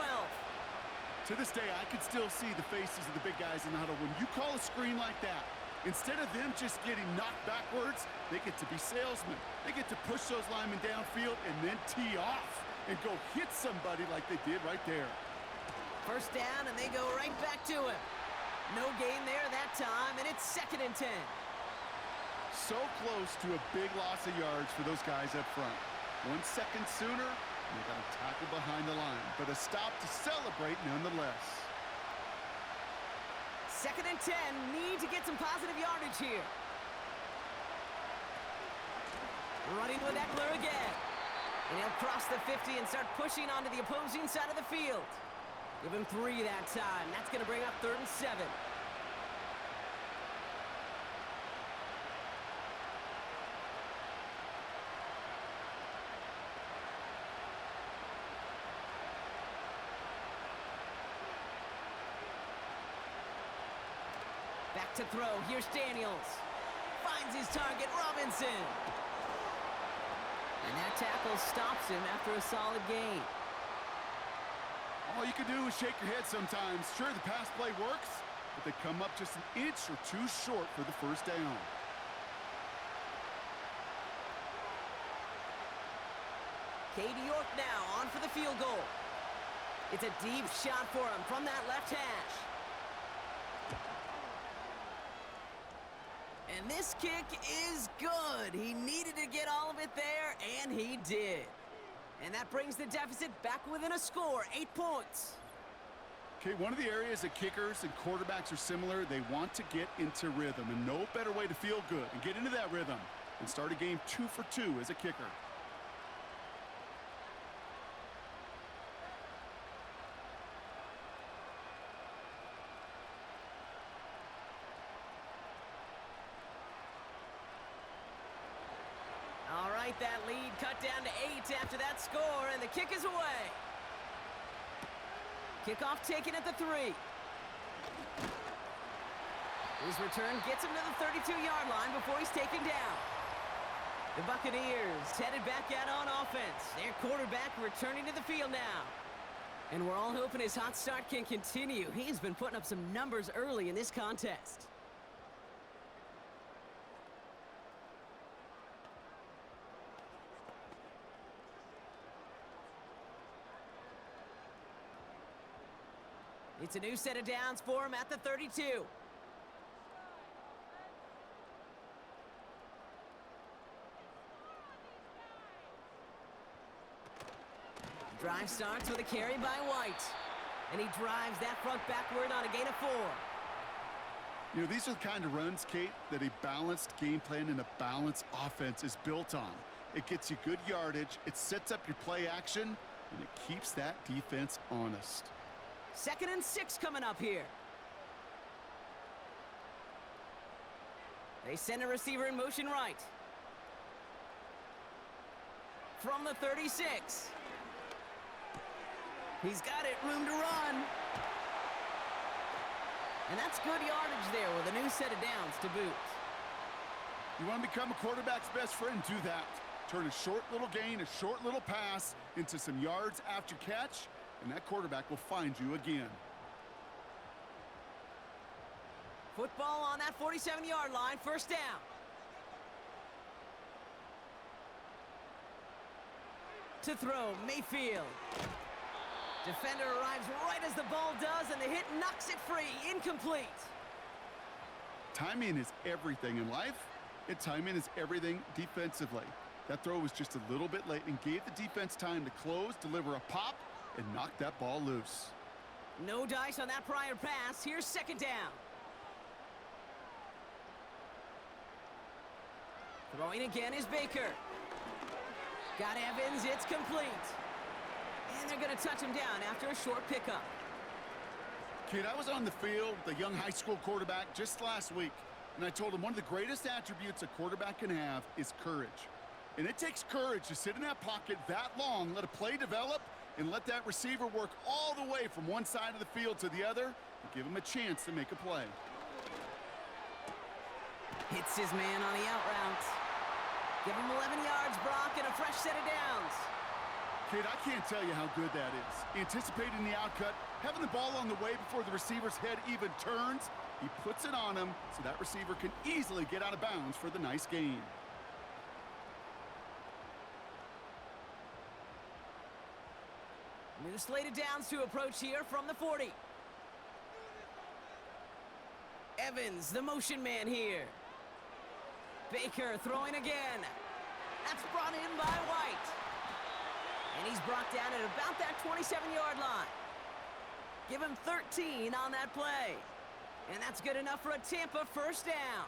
To this day, I can still see the faces of the big guys in the huddle. When you call a screen like that, instead of them just getting knocked backwards, they get to be salesmen. They get to push those linemen downfield and then tee off and go hit somebody like they did right there. 1st down, and they go right back to him. No gain there that time, and it's 2nd and 10. So close to a big loss of yards for those guys up front. 1 second sooner, and they got a tackle behind the line, but a stop to celebrate nonetheless. 2nd and 10, need to get some positive yardage here. Running with Eckler again. And he'll cross the 50 and start pushing onto the opposing side of the field. Give him 3 that time. That's going to bring up 3rd and 7. Back to throw. Here's Daniels. Finds his target, Robinson. And that tackle stops him after a solid gain. All you can do is shake your head sometimes. Sure, the pass play works, but they come up just an inch or 2 short for the 1st down. Katie York now on for the field goal. It's a deep shot for him from that left hash. And this kick is good. He needed to get all of it there, and he did. And that brings the deficit back within a score, 8 points. Okay, one of the areas that kickers and quarterbacks are similar, they want to get into rhythm, and no better way to feel good and get into that rhythm than start a game 2 for 2 as a kicker. All right, that lead cut down to 8 after that score, and the kick is away. Kickoff taken at the 3. His return gets him to the 32-yard line before he's taken down. The Buccaneers headed back out on offense. Their quarterback returning to the field now. And we're all hoping his hot start can continue. He's been putting up some numbers early in this contest. It's a new set of downs for him at the 32. Drive starts with a carry by White. And he drives that front backward on a gain of 4. You know, these are the kind of runs, Kate, that a balanced game plan and a balanced offense is built on. It gets you good yardage, it sets up your play action, and it keeps that defense honest. 2nd and 6 coming up here. They send a receiver in motion right. From the 36. He's got it, room to run. And that's good yardage there with a new set of downs to boot. You want to become a quarterback's best friend, do that. Turn a short little gain, a short little pass into some yards after catch, and that quarterback will find you again. Football on that 47-yard line, first down. To throw, Mayfield. Defender arrives right as the ball does, and the hit knocks it free, incomplete. Timing is everything in life, and timing is everything defensively. That throw was just a little bit late and gave the defense time to close, deliver a pop, and knock that ball loose. No dice on that prior pass. Here's second down. Throwing again is Baker. Got Evans, it's complete. And they're going to touch him down after a short pickup. Kid, I was on the field with a young high school quarterback just last week, and I told him one of the greatest attributes a quarterback can have is courage. And it takes courage to sit in that pocket that long, let a play develop, and let that receiver work all the way from one side of the field to the other and give him a chance to make a play. Hits his man on the out route. Give him 11 yards, Brock, and a fresh set of downs. Kid, I can't tell you how good that is. Anticipating the outcut, having the ball on the way before the receiver's head even turns, he puts it on him so that receiver can easily get out of bounds for the nice gain. New slated downs to approach here from the 40. Evans, the motion man here. Baker throwing again. That's brought in by White. And he's brought down at about that 27-yard line. Give him 13 on that play. And that's good enough for a Tampa first down.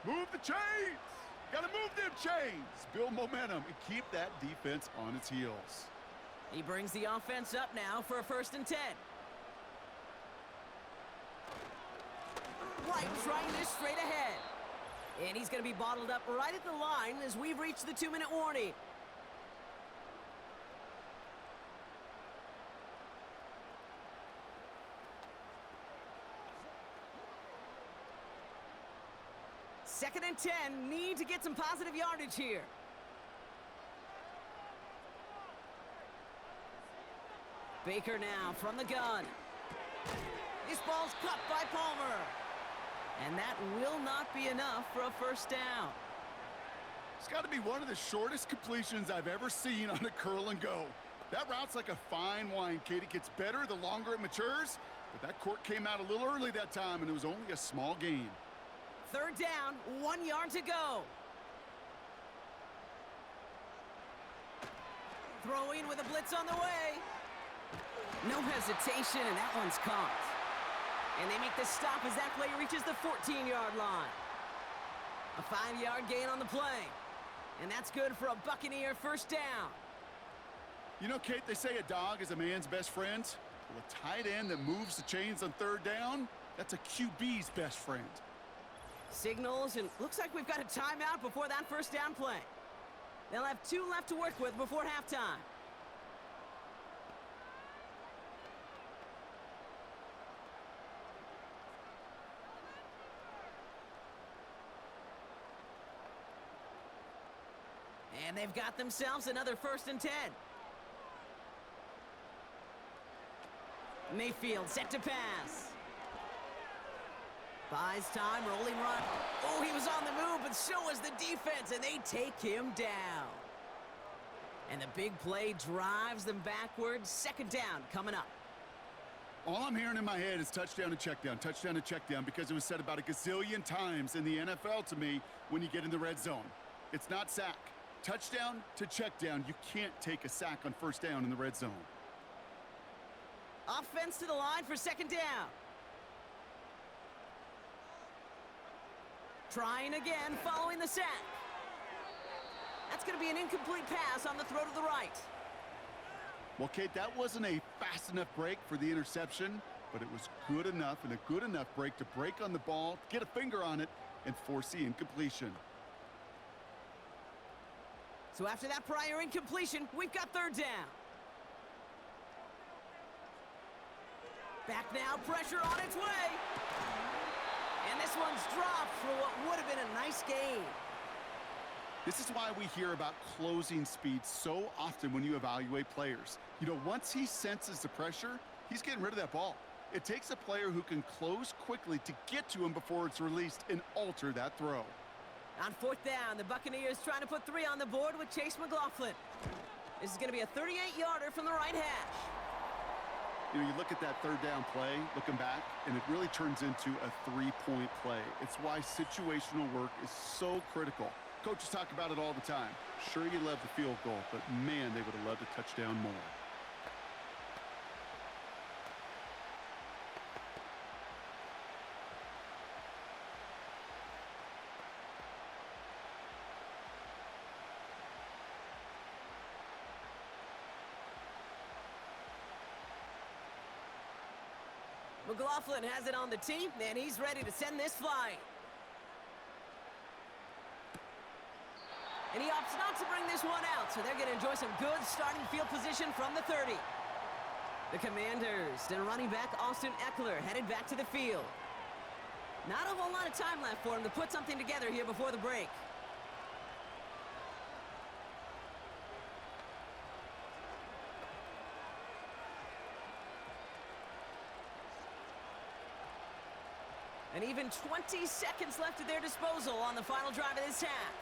Move the chains! Gotta move them chains! Build momentum and keep that defense on its heels. He brings the offense up now for a 1st and 10. White trying this straight ahead. And he's going to be bottled up right at the line as we've reached the 2-minute warning. Second and 10, need to get some positive yardage here. Baker now from the gun. This ball's cut by Palmer. And that will not be enough for a first down. It's got to be one of the shortest completions I've ever seen on a curl and go. That route's like a fine wine, kid. It gets better the longer it matures, but that court came out a little early that time, and it was only a small gain. Third down, 1 yard to go. Throwing with a blitz on the way. No hesitation, and that one's caught. And they make the stop as that play reaches the 14-yard line. A 5-yard gain on the play. And that's good for a Buccaneer first down. You know, Kate, they say a dog is a man's best friend. Well, a tight end that moves the chains on third down, that's a QB's best friend. Signals, and looks like we've got a timeout before that first down play. They'll have 2 left to work with before halftime. And they've got themselves another 1st and 10. Mayfield set to pass. Buys time, rolling run. Oh, he was on the move, but so was the defense, and they take him down. And the big play drives them backwards. Second down coming up. All I'm hearing in my head is touchdown and check down, because it was said about a gazillion times in the NFL to me when you get in the red zone. It's not sack. Touchdown to check down. You can't take a sack on first down in the red zone. Offense to the line for second down. Trying again following the sack. That's going to be an incomplete pass on the throw to the right. Well, Kate, that wasn't a fast enough break for the interception, but it was good enough, and a good enough break to break on the ball, get a finger on it, and force the incompletion. So after that prior incompletion, we've got third down. Back now, pressure on its way. And this one's dropped for what would have been a nice gain. This is why we hear about closing speed so often when you evaluate players. You know, once he senses the pressure, he's getting rid of that ball. It takes a player who can close quickly to get to him before it's released and alter that throw. On fourth down, the Buccaneers trying to put 3 on the board with Chase McLaughlin. This is going to be a 38-yarder from the right hash. You know, you look at that third down play, looking back, and it really turns into a 3-point play. It's why situational work is so critical. Coaches talk about it all the time. Sure, you love the field goal, but man, they would have loved a touchdown more. McLaughlin has it on the tee, and he's ready to send this flying. And he opts not to bring this one out, so they're going to enjoy some good starting field position from the 30. The Commanders and running back Austin Eckler headed back to the field. Not a whole lot of time left for him to put something together here before the break. And even 20 seconds left at their disposal on the final drive of this half.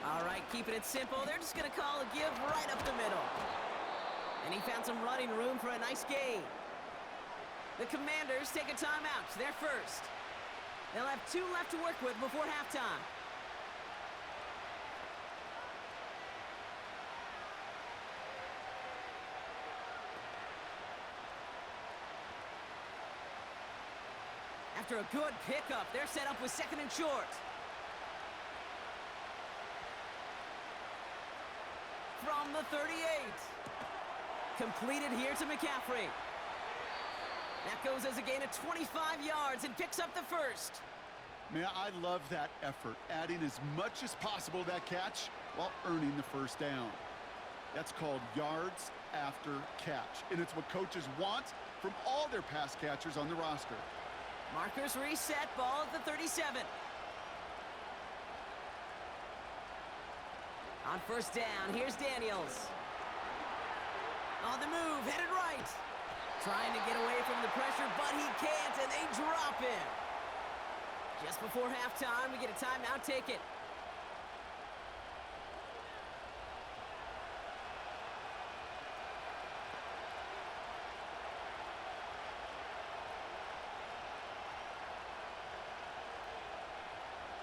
All right, keeping it simple. They're just going to call a give right up the middle. And he found some running room for a nice gain. The Commanders take a timeout. They're first. They'll have 2 left to work with before halftime. After a good pickup, they're set up with 2nd and short. From the 38. Completed here to McCaffrey. That goes as a gain of 25 yards and picks up the first. Man, I love that effort, adding as much as possible to that catch while earning the first down. That's called yards after catch, and it's what coaches want from all their pass catchers on the roster. Markers reset, ball at the 37. On first down, here's Daniels. On the move, headed right. Trying to get away from the pressure, but he can't, and they drop him. Just before halftime, we get a timeout, take it.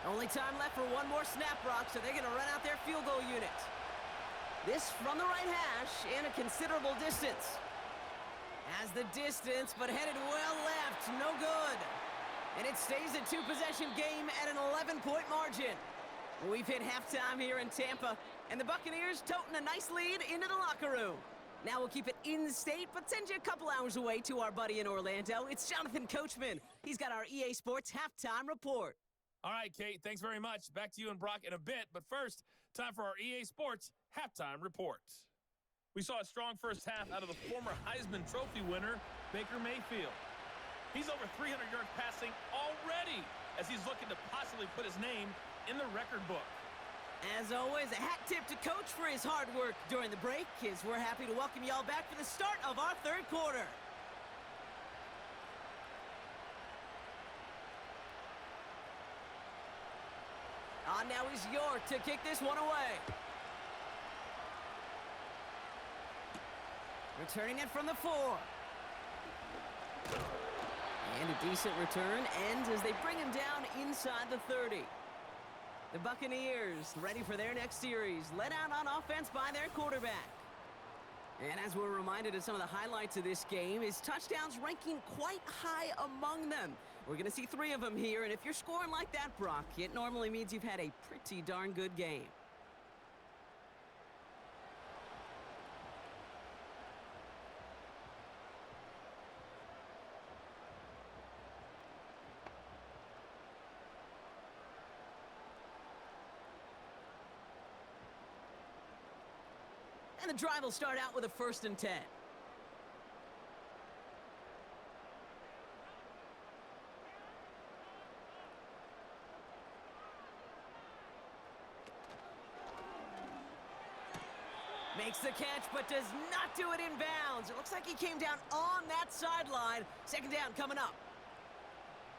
Only time left for one more snap, Brock, so they're going to run out their field goal unit. This from the right hash and a considerable distance. Has the distance, but headed well left. No good. And it stays a 2-possession game at an 11-point margin. We've hit halftime here in Tampa, and the Buccaneers toting a nice lead into the locker room. Now we'll keep it in-state, but send you a couple hours away to our buddy in Orlando. It's Jonathan Coachman. He's got our EA Sports halftime report. All right, Kate, thanks very much. Back to you and Brock in a bit. But first, time for our EA Sports halftime report. We saw a strong first half out of the former Heisman Trophy winner, Baker Mayfield. He's over 300 yards passing already as he's looking to possibly put his name in the record book. As always, a hat tip to Coach for his hard work during the break, as we're happy to welcome y'all back for the start of our third quarter. On now is York to kick this one away. Returning it from the 4. And a decent return ends as they bring him down inside the 30. The Buccaneers ready for their next series, led out on offense by their quarterback. And as we're reminded of some of the highlights of this game, his touchdowns ranking quite high among them. We're going to see 3 of them here, and if you're scoring like that, Brock, it normally means you've had a pretty darn good game. And the drive will start out with a 1st and 10. Makes the catch, but does not do it in bounds. It looks like he came down on that sideline. 2nd down coming up.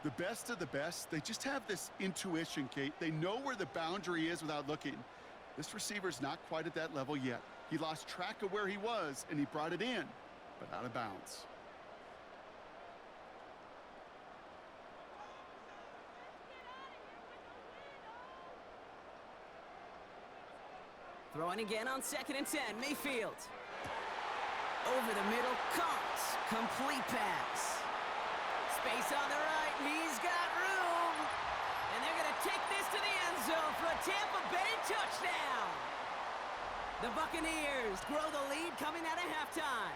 The best of the best, they just have this intuition, Kate. They know where the boundary is without looking. This receiver's not quite at that level yet. He lost track of where he was, and he brought it in, but out of bounds. Throwing again on 2nd and 10. Mayfield. Over the middle. Caught. Complete pass. Space on the right. He's got room. And they're going to take this to the end zone for a Tampa Bay touchdown. The Buccaneers grow the lead coming out of halftime.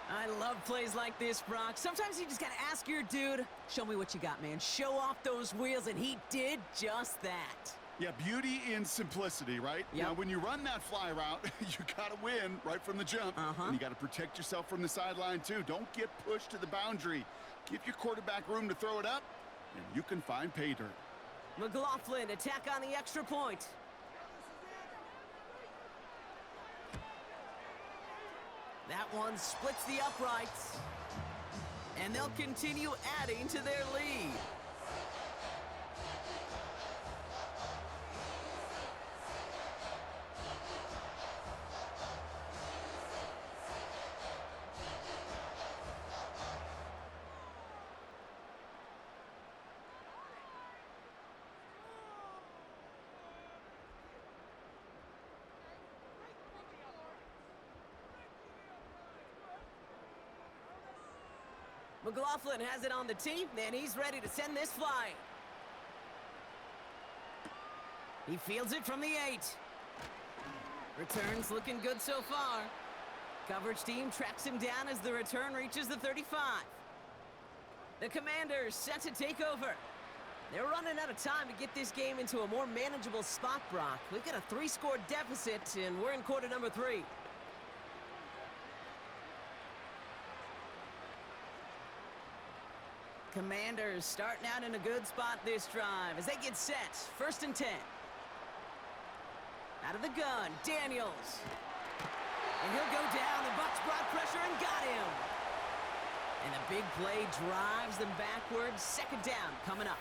I love plays like this, Brock. Sometimes you just got to ask your dude, show me what you got, man. Show off those wheels, and he did just that. Yeah, beauty in simplicity, right? Yep. Now, when you run that fly route, you got to win right from the jump. And you got to protect yourself from the sideline, too. Don't get pushed to the boundary. Give your quarterback room to throw it up, and you can find pay dirt. McLaughlin, attack on the extra point. That one splits the uprights. And they'll continue adding to their lead. McLaughlin has it on the tee, and he's ready to send this flying. He fields it from the 8. Returns looking good so far. Coverage team tracks him down as the return reaches the 35. The Commanders set to take over. They're running out of time to get this game into a more manageable spot, Brock. We've got a 3-score deficit, and we're in quarter number 3. Commanders starting out in a good spot this drive as they get set. 1st and 10. Out of the gun, Daniels. And he'll go down. The Bucs brought pressure and got him. And a big play drives them backwards. 2nd down coming up.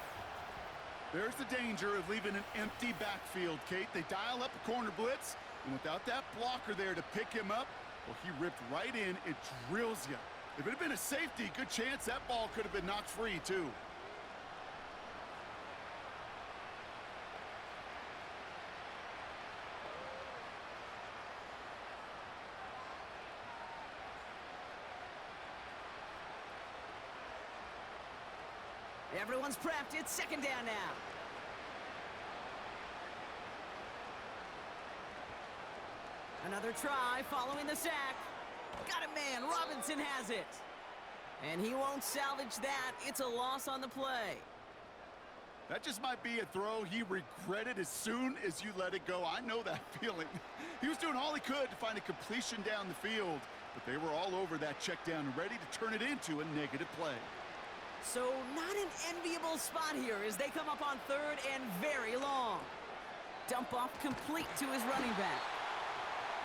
There's the danger of leaving an empty backfield, Kate. They dial up a corner blitz, and without that blocker there to pick him up, well, he ripped right in. It drills you. If it had been a safety, good chance that ball could have been knocked free, too. Everyone's prepped. It's 2nd down now. Another try following the sack. Got it, man. Robinson has it. And he won't salvage that. It's a loss on the play. That just might be a throw he regretted as soon as you let it go. I know that feeling. He was doing all he could to find a completion down the field, but they were all over that check down, ready to turn it into a negative play. So not an enviable spot here as they come up on 3rd and very long. Dump off complete to his running back.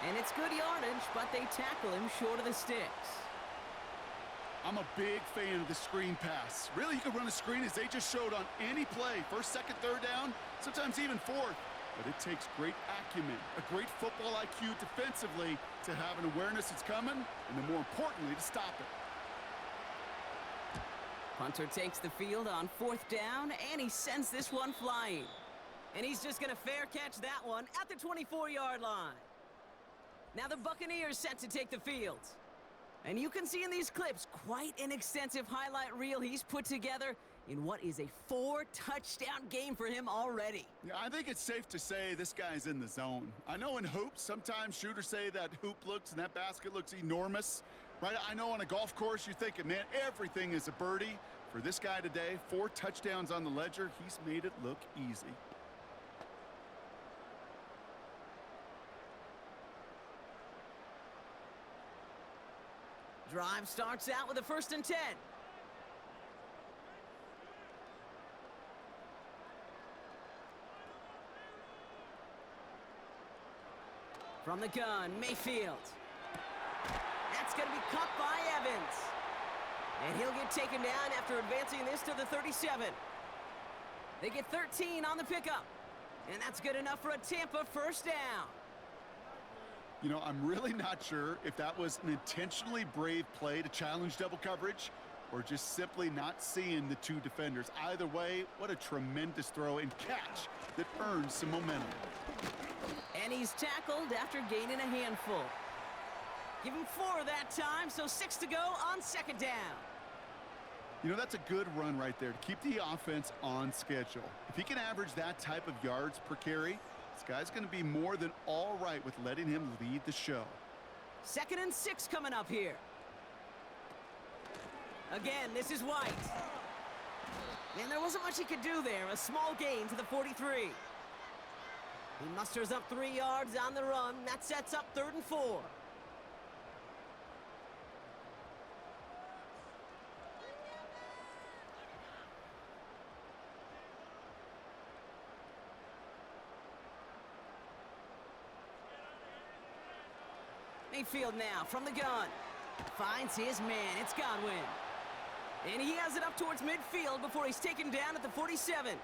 And it's good yardage, but they tackle him short of the sticks. I'm a big fan of the screen pass. Really, you can run a screen as they just showed on any play. 1st, 2nd, 3rd down, sometimes even 4th. But it takes great acumen, a great football IQ defensively to have an awareness it's coming, and then more importantly, to stop it. Punter takes the field on 4th down, and he sends this one flying. And he's just going to fair catch that one at the 24-yard line. Now the Buccaneers set to take the field. And you can see in these clips quite an extensive highlight reel he's put together in what is a 4-touchdown game for him already. Yeah, I think it's safe to say this guy's in the zone. I know in hoops, sometimes shooters say that hoop looks and that basket looks enormous. Right? I know on a golf course you're thinking, man, everything is a birdie. For this guy today, 4 touchdowns on the ledger, he's made it look easy. Drive starts out with a 1st and 10. From the gun, Mayfield. That's going to be caught by Evans. And he'll get taken down after advancing this to the 37. They get 13 on the pickup. And that's good enough for a Tampa 1st down. You know, I'm really not sure if that was an intentionally brave play to challenge double coverage or just simply not seeing the two defenders. Either way, what a tremendous throw and catch that earns some momentum. And he's tackled after gaining a handful. Give him 4 that time, so 6 to go on 2nd down. You know, that's a good run right there to keep the offense on schedule. If he can average that type of yards per carry, this guy's going to be more than all right with letting him lead the show. 2nd and 6 coming up here. Again, this is White. And there wasn't much he could do there. A small gain to the 43. He musters up 3 yards on the run. That sets up 3rd and 4. Mayfield now from the gun. Finds his man. It's Godwin. And he has it up towards midfield before he's taken down at the 47.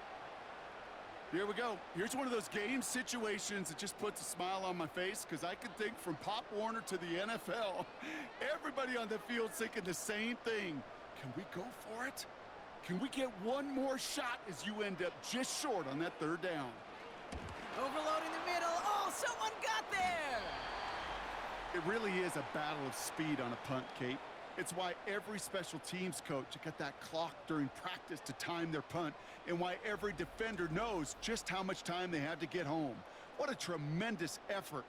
Here we go. Here's one of those game situations that just puts a smile on my face because I can think from Pop Warner to the NFL. Everybody on the field's thinking the same thing. Can we go for it? Can we get one more shot as you end up just short on that 3rd down? Overloading the middle. Oh, someone got there! It really is a battle of speed on a punt, Kate. It's why every special teams coach got that clock during practice to time their punt, and why every defender knows just how much time they have to get home. What a tremendous effort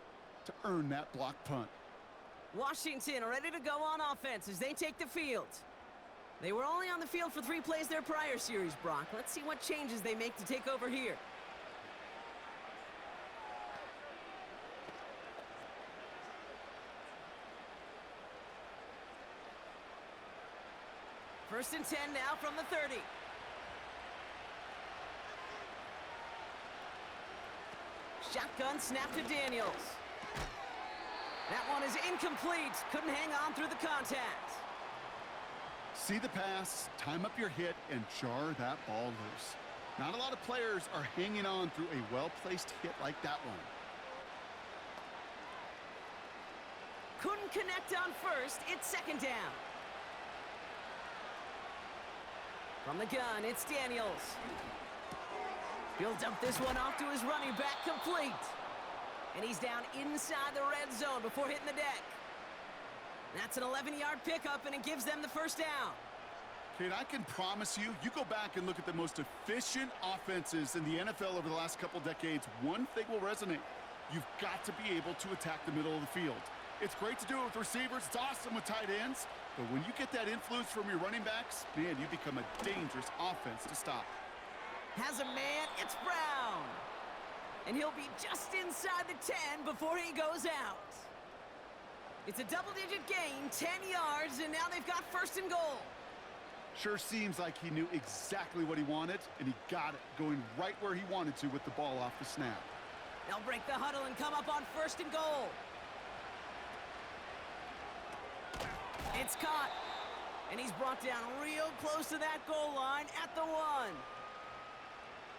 to earn that block punt. Washington are ready to go on offense as they take the field. They were only on the field for 3 plays their prior series, Brock. Let's see what changes they make to take over here. First and 10 now from the 30. Shotgun snap to Daniels. That one is incomplete. Couldn't hang on through the contact. See the pass, time up your hit, and jar that ball loose. Not a lot of players are hanging on through a well-placed hit like that one. Couldn't connect on first. It's 2nd down. From the gun, it's Daniels. He'll dump this one off to his running back, complete. And he's down inside the red zone before hitting the deck. That's an 11-yard pickup, and it gives them the 1st down. Kate, I can promise you, you go back and look at the most efficient offenses in the NFL over the last couple decades, one thing will resonate. You've got to be able to attack the middle of the field. It's great to do it with receivers. It's awesome with tight ends. But when you get that influence from your running backs, man, you become a dangerous offense to stop. Has a man. It's Brown. And he'll be just inside the 10 before he goes out. It's a double-digit gain, 10 yards, and now they've got 1st and goal. Sure seems like he knew exactly what he wanted, and he got it, going right where he wanted to with the ball off the snap. They'll break the huddle and come up on 1st and goal. It's caught. And he's brought down real close to that goal line at the 1.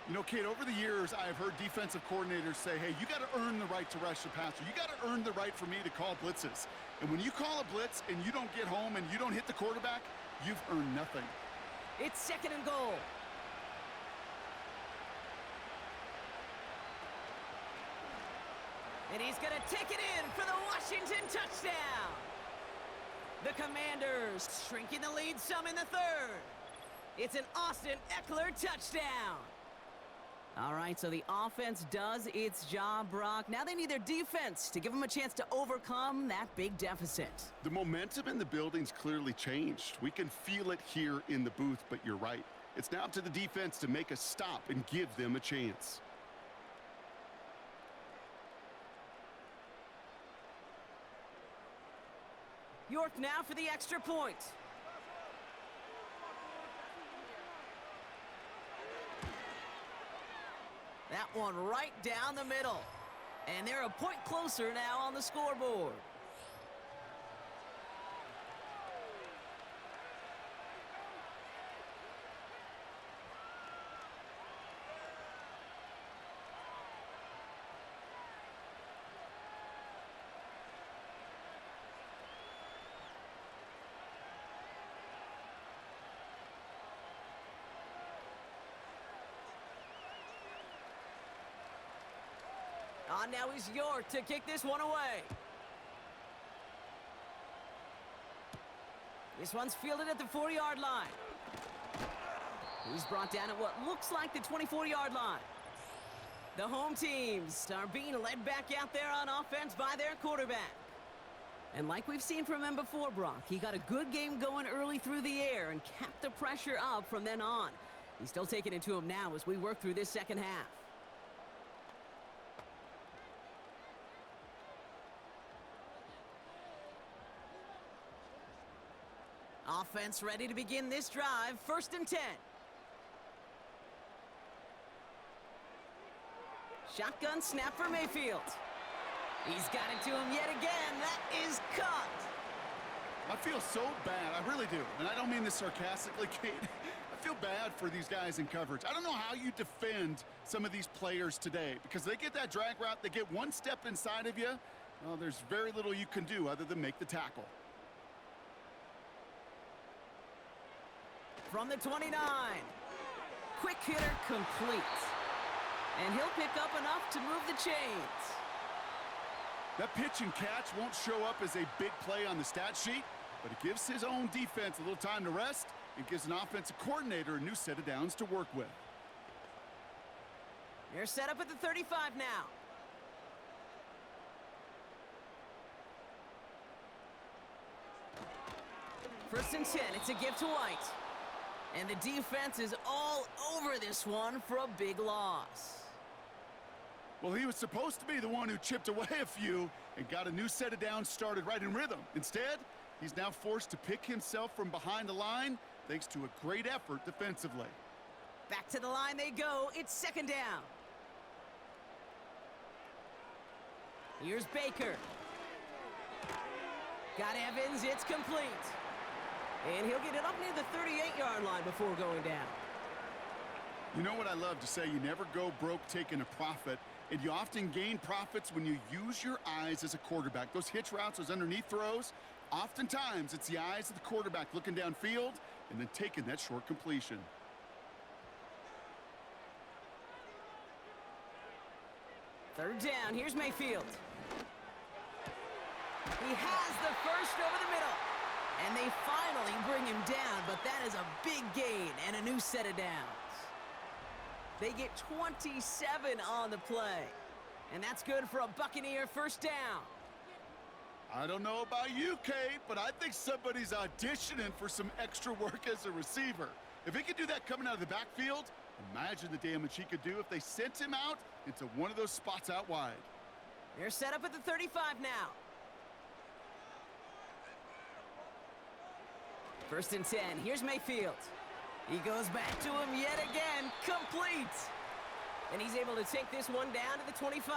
You know, Kate, over the years, I've heard defensive coordinators say, hey, you got to earn the right to rush the passer. You got to earn the right for me to call blitzes. And when you call a blitz and you don't get home and you don't hit the quarterback, you've earned nothing. It's 2nd and goal. And he's going to take it in for the Washington touchdown. The Commanders shrinking the lead some in the 3rd. It's an Austin Eckler touchdown. All right, so the offense does its job, Brock. Now they need their defense to give them a chance to overcome that big deficit. The momentum in the building's clearly changed. We can feel it here in the booth, but you're right. It's now up to the defense to make a stop and give them a chance. York now for the extra point. That one right down the middle. And they're a point closer now on the scoreboard. On now is York to kick this one away. This one's fielded at the 40-yard line. He's brought down at what looks like the 24-yard line. The home teams are being led back out there on offense by their quarterback. And like we've seen from him before, Brock, he got a good game going early through the air and kept the pressure up from then on. He's still taking it to him now as we work through this second half. Offense ready to begin this drive. 1st and 10. Shotgun snap for Mayfield. He's got it to him yet again. That is caught. I feel so bad. I really do. And I don't mean this sarcastically, Kate. I feel bad for these guys in coverage. I don't know how you defend some of these players today because they get that drag route. They get one step inside of you. Well, there's very little you can do other than make the tackle. From the 29. Quick hitter complete. And he'll pick up enough to move the chains. That pitch and catch won't show up as a big play on the stat sheet, but it gives his own defense a little time to rest and gives an offensive coordinator a new set of downs to work with. They're set up at the 35 now. First and 10. It's a give to White. And the defense is all over this one for a big loss. Well, he was supposed to be the one who chipped away a few and got a new set of downs started right in rhythm. Instead, he's now forced to pick himself from behind the line thanks to a great effort defensively. Back to the line they go. It's 2nd down. Here's Baker. Got Evans. It's complete. And he'll get it up near the 38-yard line before going down. You know what I love to say? You never go broke taking a profit, and you often gain profits when you use your eyes as a quarterback. Those hitch routes, those underneath throws, oftentimes it's the eyes of the quarterback looking downfield and then taking that short completion. Third down. Here's Mayfield. He has the first over the middle. And they finally bring him down, but that is a big gain and a new set of downs. They get 27 on the play. And that's good for a Buccaneer 1st down. I don't know about you, Kate, but I think somebody's auditioning for some extra work as a receiver. If he could do that coming out of the backfield, imagine the damage he could do if they sent him out into one of those spots out wide. They're set up at the 35 now. 1st and 10. Here's Mayfield. He goes back to him yet again. Complete. And he's able to take this one down to the 25.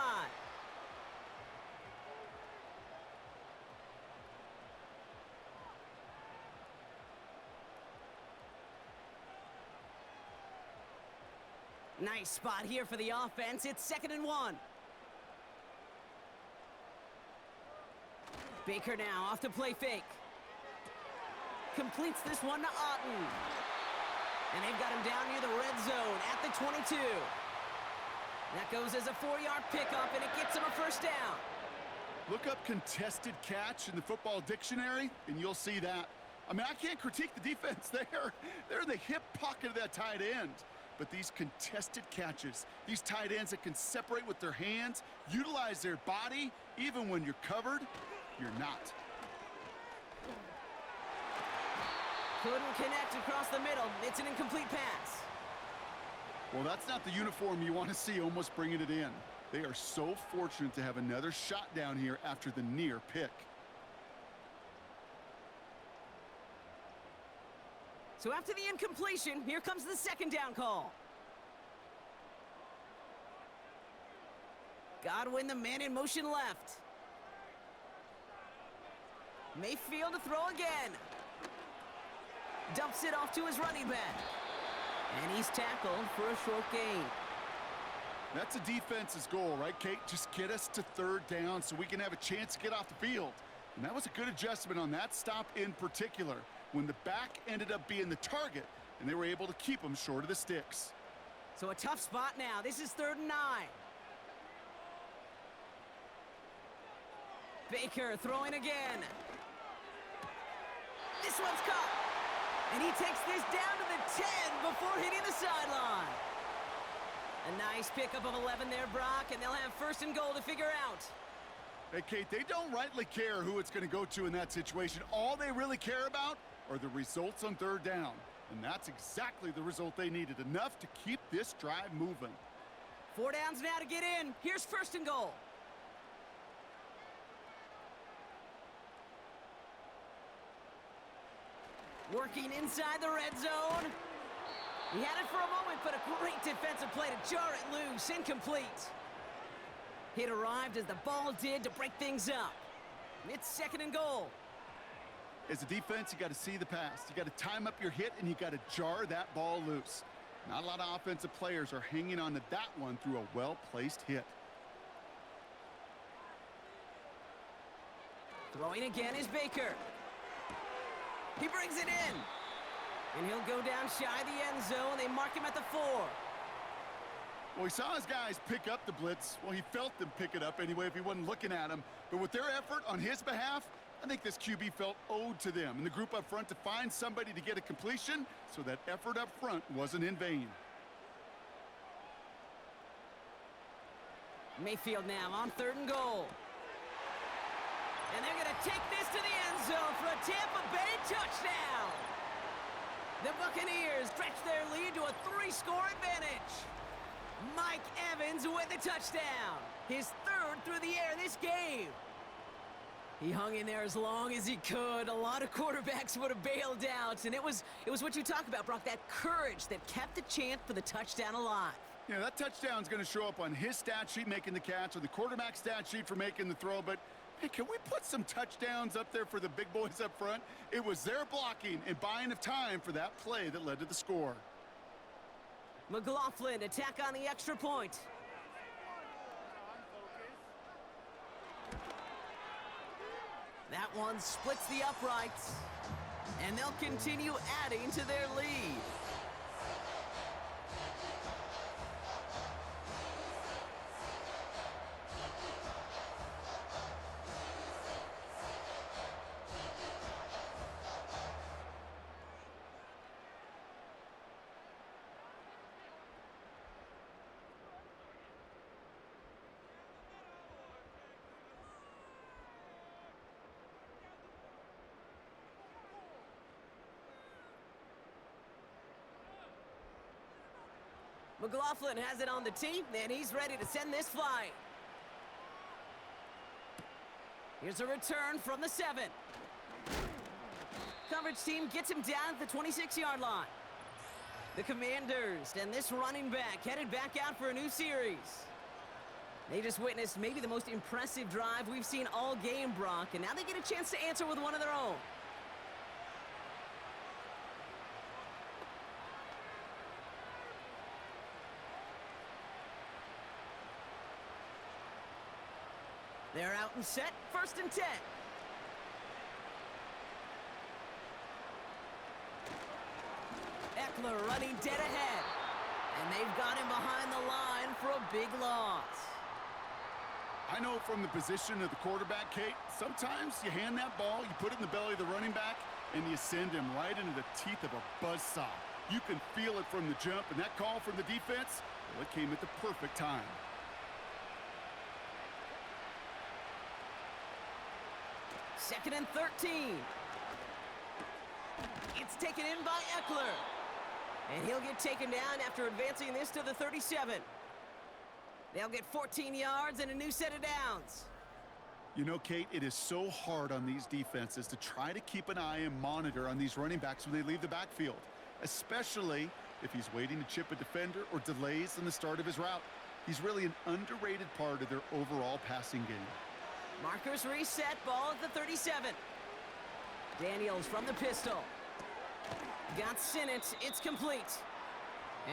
Nice spot here for the offense. It's 2nd and 1. Baker now off to play fake. Completes this one to Otten. And they've got him down near the red zone at the 22. That goes as a 4-yard pickup, and it gets him a 1st down. Look up contested catch in the football dictionary, and you'll see that. I mean, I can't critique the defense there. They're in the hip pocket of that tight end. But these contested catches, these tight ends that can separate with their hands, utilize their body, even when you're covered, you're not. Couldn't connect across the middle. It's an incomplete pass. Well, that's not the uniform you want to see almost bringing it in. They are so fortunate to have another shot down here after the near pick. So after the incompletion, here comes the second down call. Godwin, the man in motion left. Mayfield to throw again. Dumps it off to his running back. And he's tackled for a short gain. That's a defense's goal, right, Kate? Just get us to third down so we can have a chance to get off the field. And that was a good adjustment on that stop in particular, when the back ended up being the target, and they were able to keep him short of the sticks. So a tough spot now. This is 3rd and 9. Baker throwing again. This one's caught. And he takes this down to the 10 before hitting the sideline. A nice pickup of 11 there, Brock, and they'll have 1st and goal to figure out. Hey, Kate, they don't rightly care who it's going to go to in that situation. All they really care about are the results on 3rd down. And that's exactly the result they needed, enough to keep this drive moving. 4 downs now to get in. Here's 1st and goal. Working inside the red zone. He had it for a moment, but a great defensive play to jar it loose. Incomplete. Hit arrived as the ball did to break things up. It's 2nd and goal. As a defense, you got to see the pass. You got to time up your hit, and you got to jar that ball loose. Not a lot of offensive players are hanging on to that one through a well-placed hit. Throwing again is Baker. He brings it in. And he'll go down shy of the end zone. They mark him at the 4. Well, he saw his guys pick up the blitz. Well, he felt them pick it up anyway if he wasn't looking at him. But with their effort on his behalf, I think this QB felt owed to them and the group up front to find somebody to get a completion, so that effort up front wasn't in vain. Mayfield now on 3rd and goal. And they're going to take this to the end zone for a Tampa Bay touchdown. The Buccaneers stretch their lead to a 3-score advantage. Mike Evans with the touchdown. His 3rd through the air this game. He hung in there as long as he could. A lot of quarterbacks would have bailed out. And it was what you talk about, Brock, that courage that kept the chance for the touchdown alive. Yeah, that touchdown's going to show up on his stat sheet making the catch or the quarterback stat sheet for making the throw, but hey, can we put some touchdowns up there for the big boys up front? It was their blocking and buying of time for that play that led to the score. McLaughlin attack on the extra point. That one splits the uprights, and they'll continue adding to their lead. McLaughlin has it on the tee, and he's ready to send this flying. Here's a return from the 7. Coverage team gets him down at the 26-yard line. The Commanders and this running back headed back out for a new series. They just witnessed maybe the most impressive drive we've seen all game, Brock, and now they get a chance to answer with one of their own. They're out and set, 1st and 10. Eckler running dead ahead. And they've got him behind the line for a big loss. I know from the position of the quarterback, Kate, sometimes you hand that ball, you put it in the belly of the running back, and you send him right into the teeth of a buzzsaw. You can feel it from the jump, and that call from the defense, well, it came at the perfect time. Second and 13. It's taken in by Eckler. And he'll get taken down after advancing this to the 37. They'll get 14 yards and a new set of downs. You know, Kate, it is so hard on these defenses to try to keep an eye and monitor on these running backs when they leave the backfield. especially if he's waiting to chip a defender or delays in the start of his route. He's really an underrated part of their overall passing game. Markers reset, ball at the 37. Daniels from the pistol. Got Sinnott, it's complete.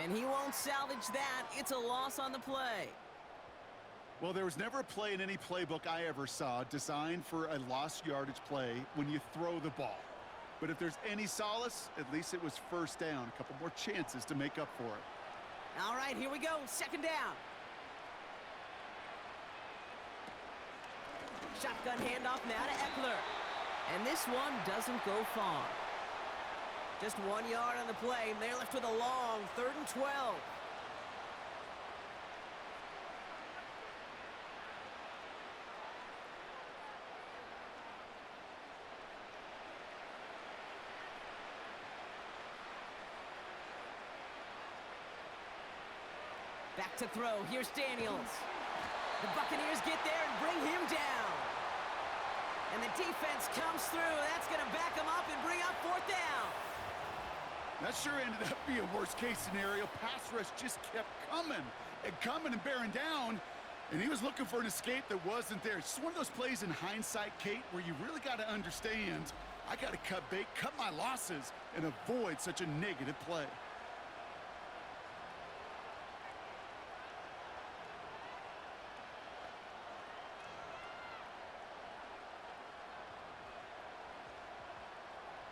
And he won't salvage that. It's a loss on the play. Well, there was never a play in any playbook I ever saw designed for a lost yardage play when you throw the ball. But if there's any solace, at least it was first down. A couple more chances to make up for it. All right, here we go. Second down. Shotgun handoff now to Eckler. And this one doesn't go far. Just 1 yard on the play, and they're left with a long 3rd and 12. Back to throw. Here's Daniels. The Buccaneers get there and bring him down. And the defense comes through. That's going to back him up and bring up 4th down. That sure ended up being a worst-case scenario. Pass rush just kept coming and bearing down, and he was looking for an escape that wasn't there. It's just one of those plays in hindsight, Kate, where you really got to understand, I got to cut bait, cut my losses, and avoid such a negative play.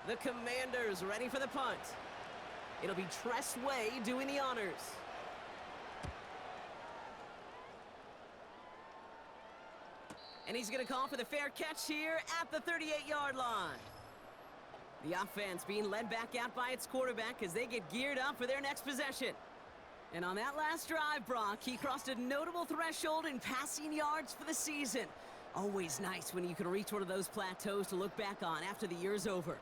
The Commanders ready for the punt. It'll be Tress Way doing the honors. And he's going to call for the fair catch here at the 38-yard line. The offense being led back out by its quarterback as they get geared up for their next possession. And on that last drive, Brock, he crossed a notable threshold in passing yards for the season. Always nice when you can reach one of those plateaus to look back on after the year's over.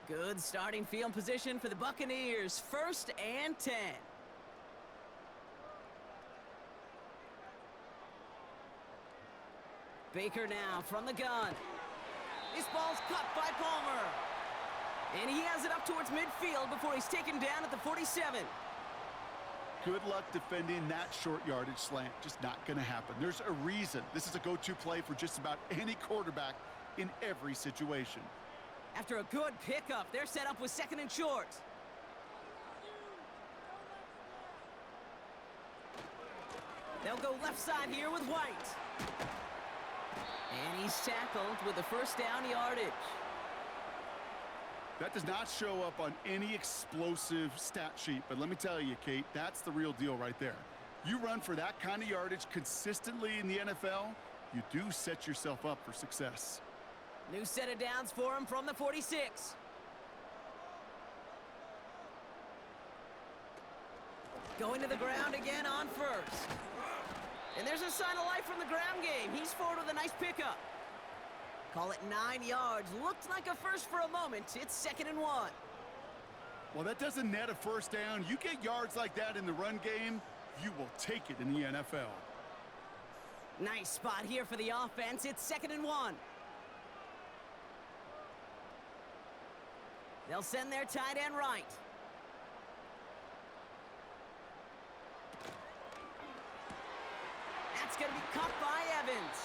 Good starting field position for the Buccaneers. 1st and 10. Baker now from the gun. This ball's cut by Palmer. And he has it up towards midfield before he's taken down at the 47. Good luck defending that short yardage slant. Just not going to happen. There's a reason. This is a go-to play for just about any quarterback in every situation. After a good pickup, they're set up with 2nd and short. They'll go left side here with White. And he's tackled with the 1st down yardage. That does not show up on any explosive stat sheet, but let me tell you, Kate, that's the real deal right there. You run for that kind of yardage consistently in the NFL, you do set yourself up for success. New set of downs for him from the 46. Going to the ground again on 1st. And there's a sign of life from the ground game. He's forward with a nice pickup. Call it 9 yards. Looked like a first for a moment. It's 2nd and 1. Well, that doesn't net a 1st down. You get yards like that in the run game, you will take it in the NFL. Nice spot here for the offense. It's 2nd and 1. They'll send their tight end right. That's going to be caught by Evans.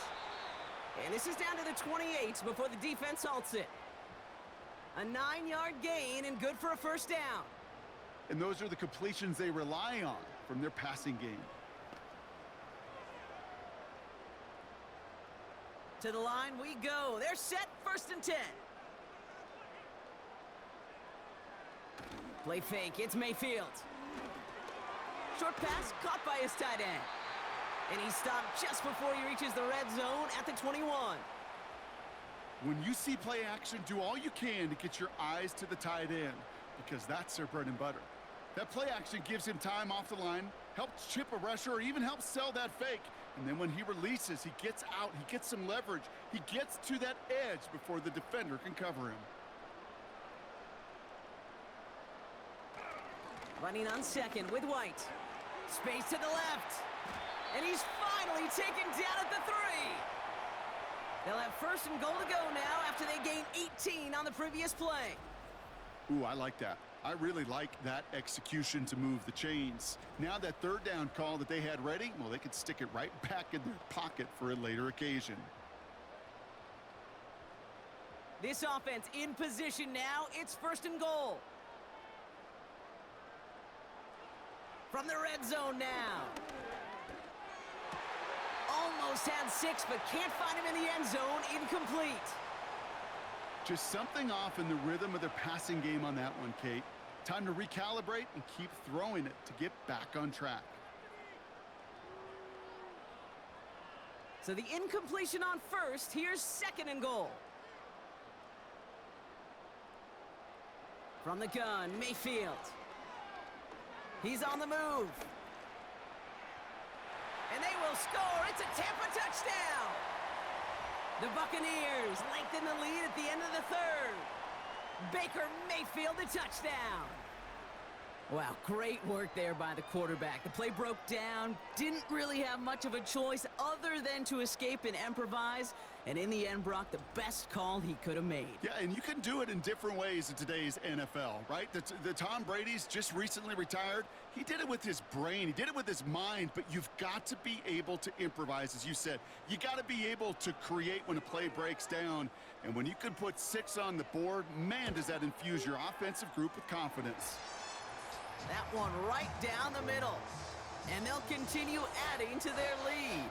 And this is down to the 28 before the defense halts it. A 9-yard gain and good for a 1st down. And those are the completions they rely on from their passing game. To the line we go. They're set, 1st and 10. Play fake, it's Mayfield. Short pass caught by his tight end. And he stopped just before he reaches the red zone at the 21. When you see play action, do all you can to get your eyes to the tight end, because that's their bread and butter. That play action gives him time off the line, helps chip a rusher, or even helps sell that fake. And then when he releases, he gets out, he gets some leverage. He gets to that edge before the defender can cover him. Running on 2nd with White. Space to the left. And he's finally taken down at the 3. They'll have first and goal to go now after they gain 18 on the previous play. Ooh, I like that. I really like that execution to move the chains. Now that third down call that they had ready, well, they could stick it right back in their pocket for a later occasion. This offense in position now. It's first and goal. From the red zone now. Almost had 6, but can't find him in the end zone. Incomplete. Just something off in the rhythm of their passing game on that one, Kate. Time to recalibrate and keep throwing it to get back on track. So the incompletion on first. Here's second and goal. From the gun, Mayfield. He's on the move. And they will score. It's a Tampa touchdown. The Buccaneers lengthen the lead at the end of the third. Baker Mayfield, the touchdown. Wow, great work there by the quarterback. The play broke down. Didn't really have much of a choice other than to escape and improvise. And in the end, Brock, the best call he could have made. Yeah, and you can do it in different ways in today's NFL, right? The Tom Brady's just recently retired. He did it with his brain. He did it with his mind. But you've got to be able to improvise, as you said. You got to be able to create when a play breaks down. And when you can put 6 on the board, man, does that infuse your offensive group with confidence. That one right down the middle. And they'll continue adding to their lead.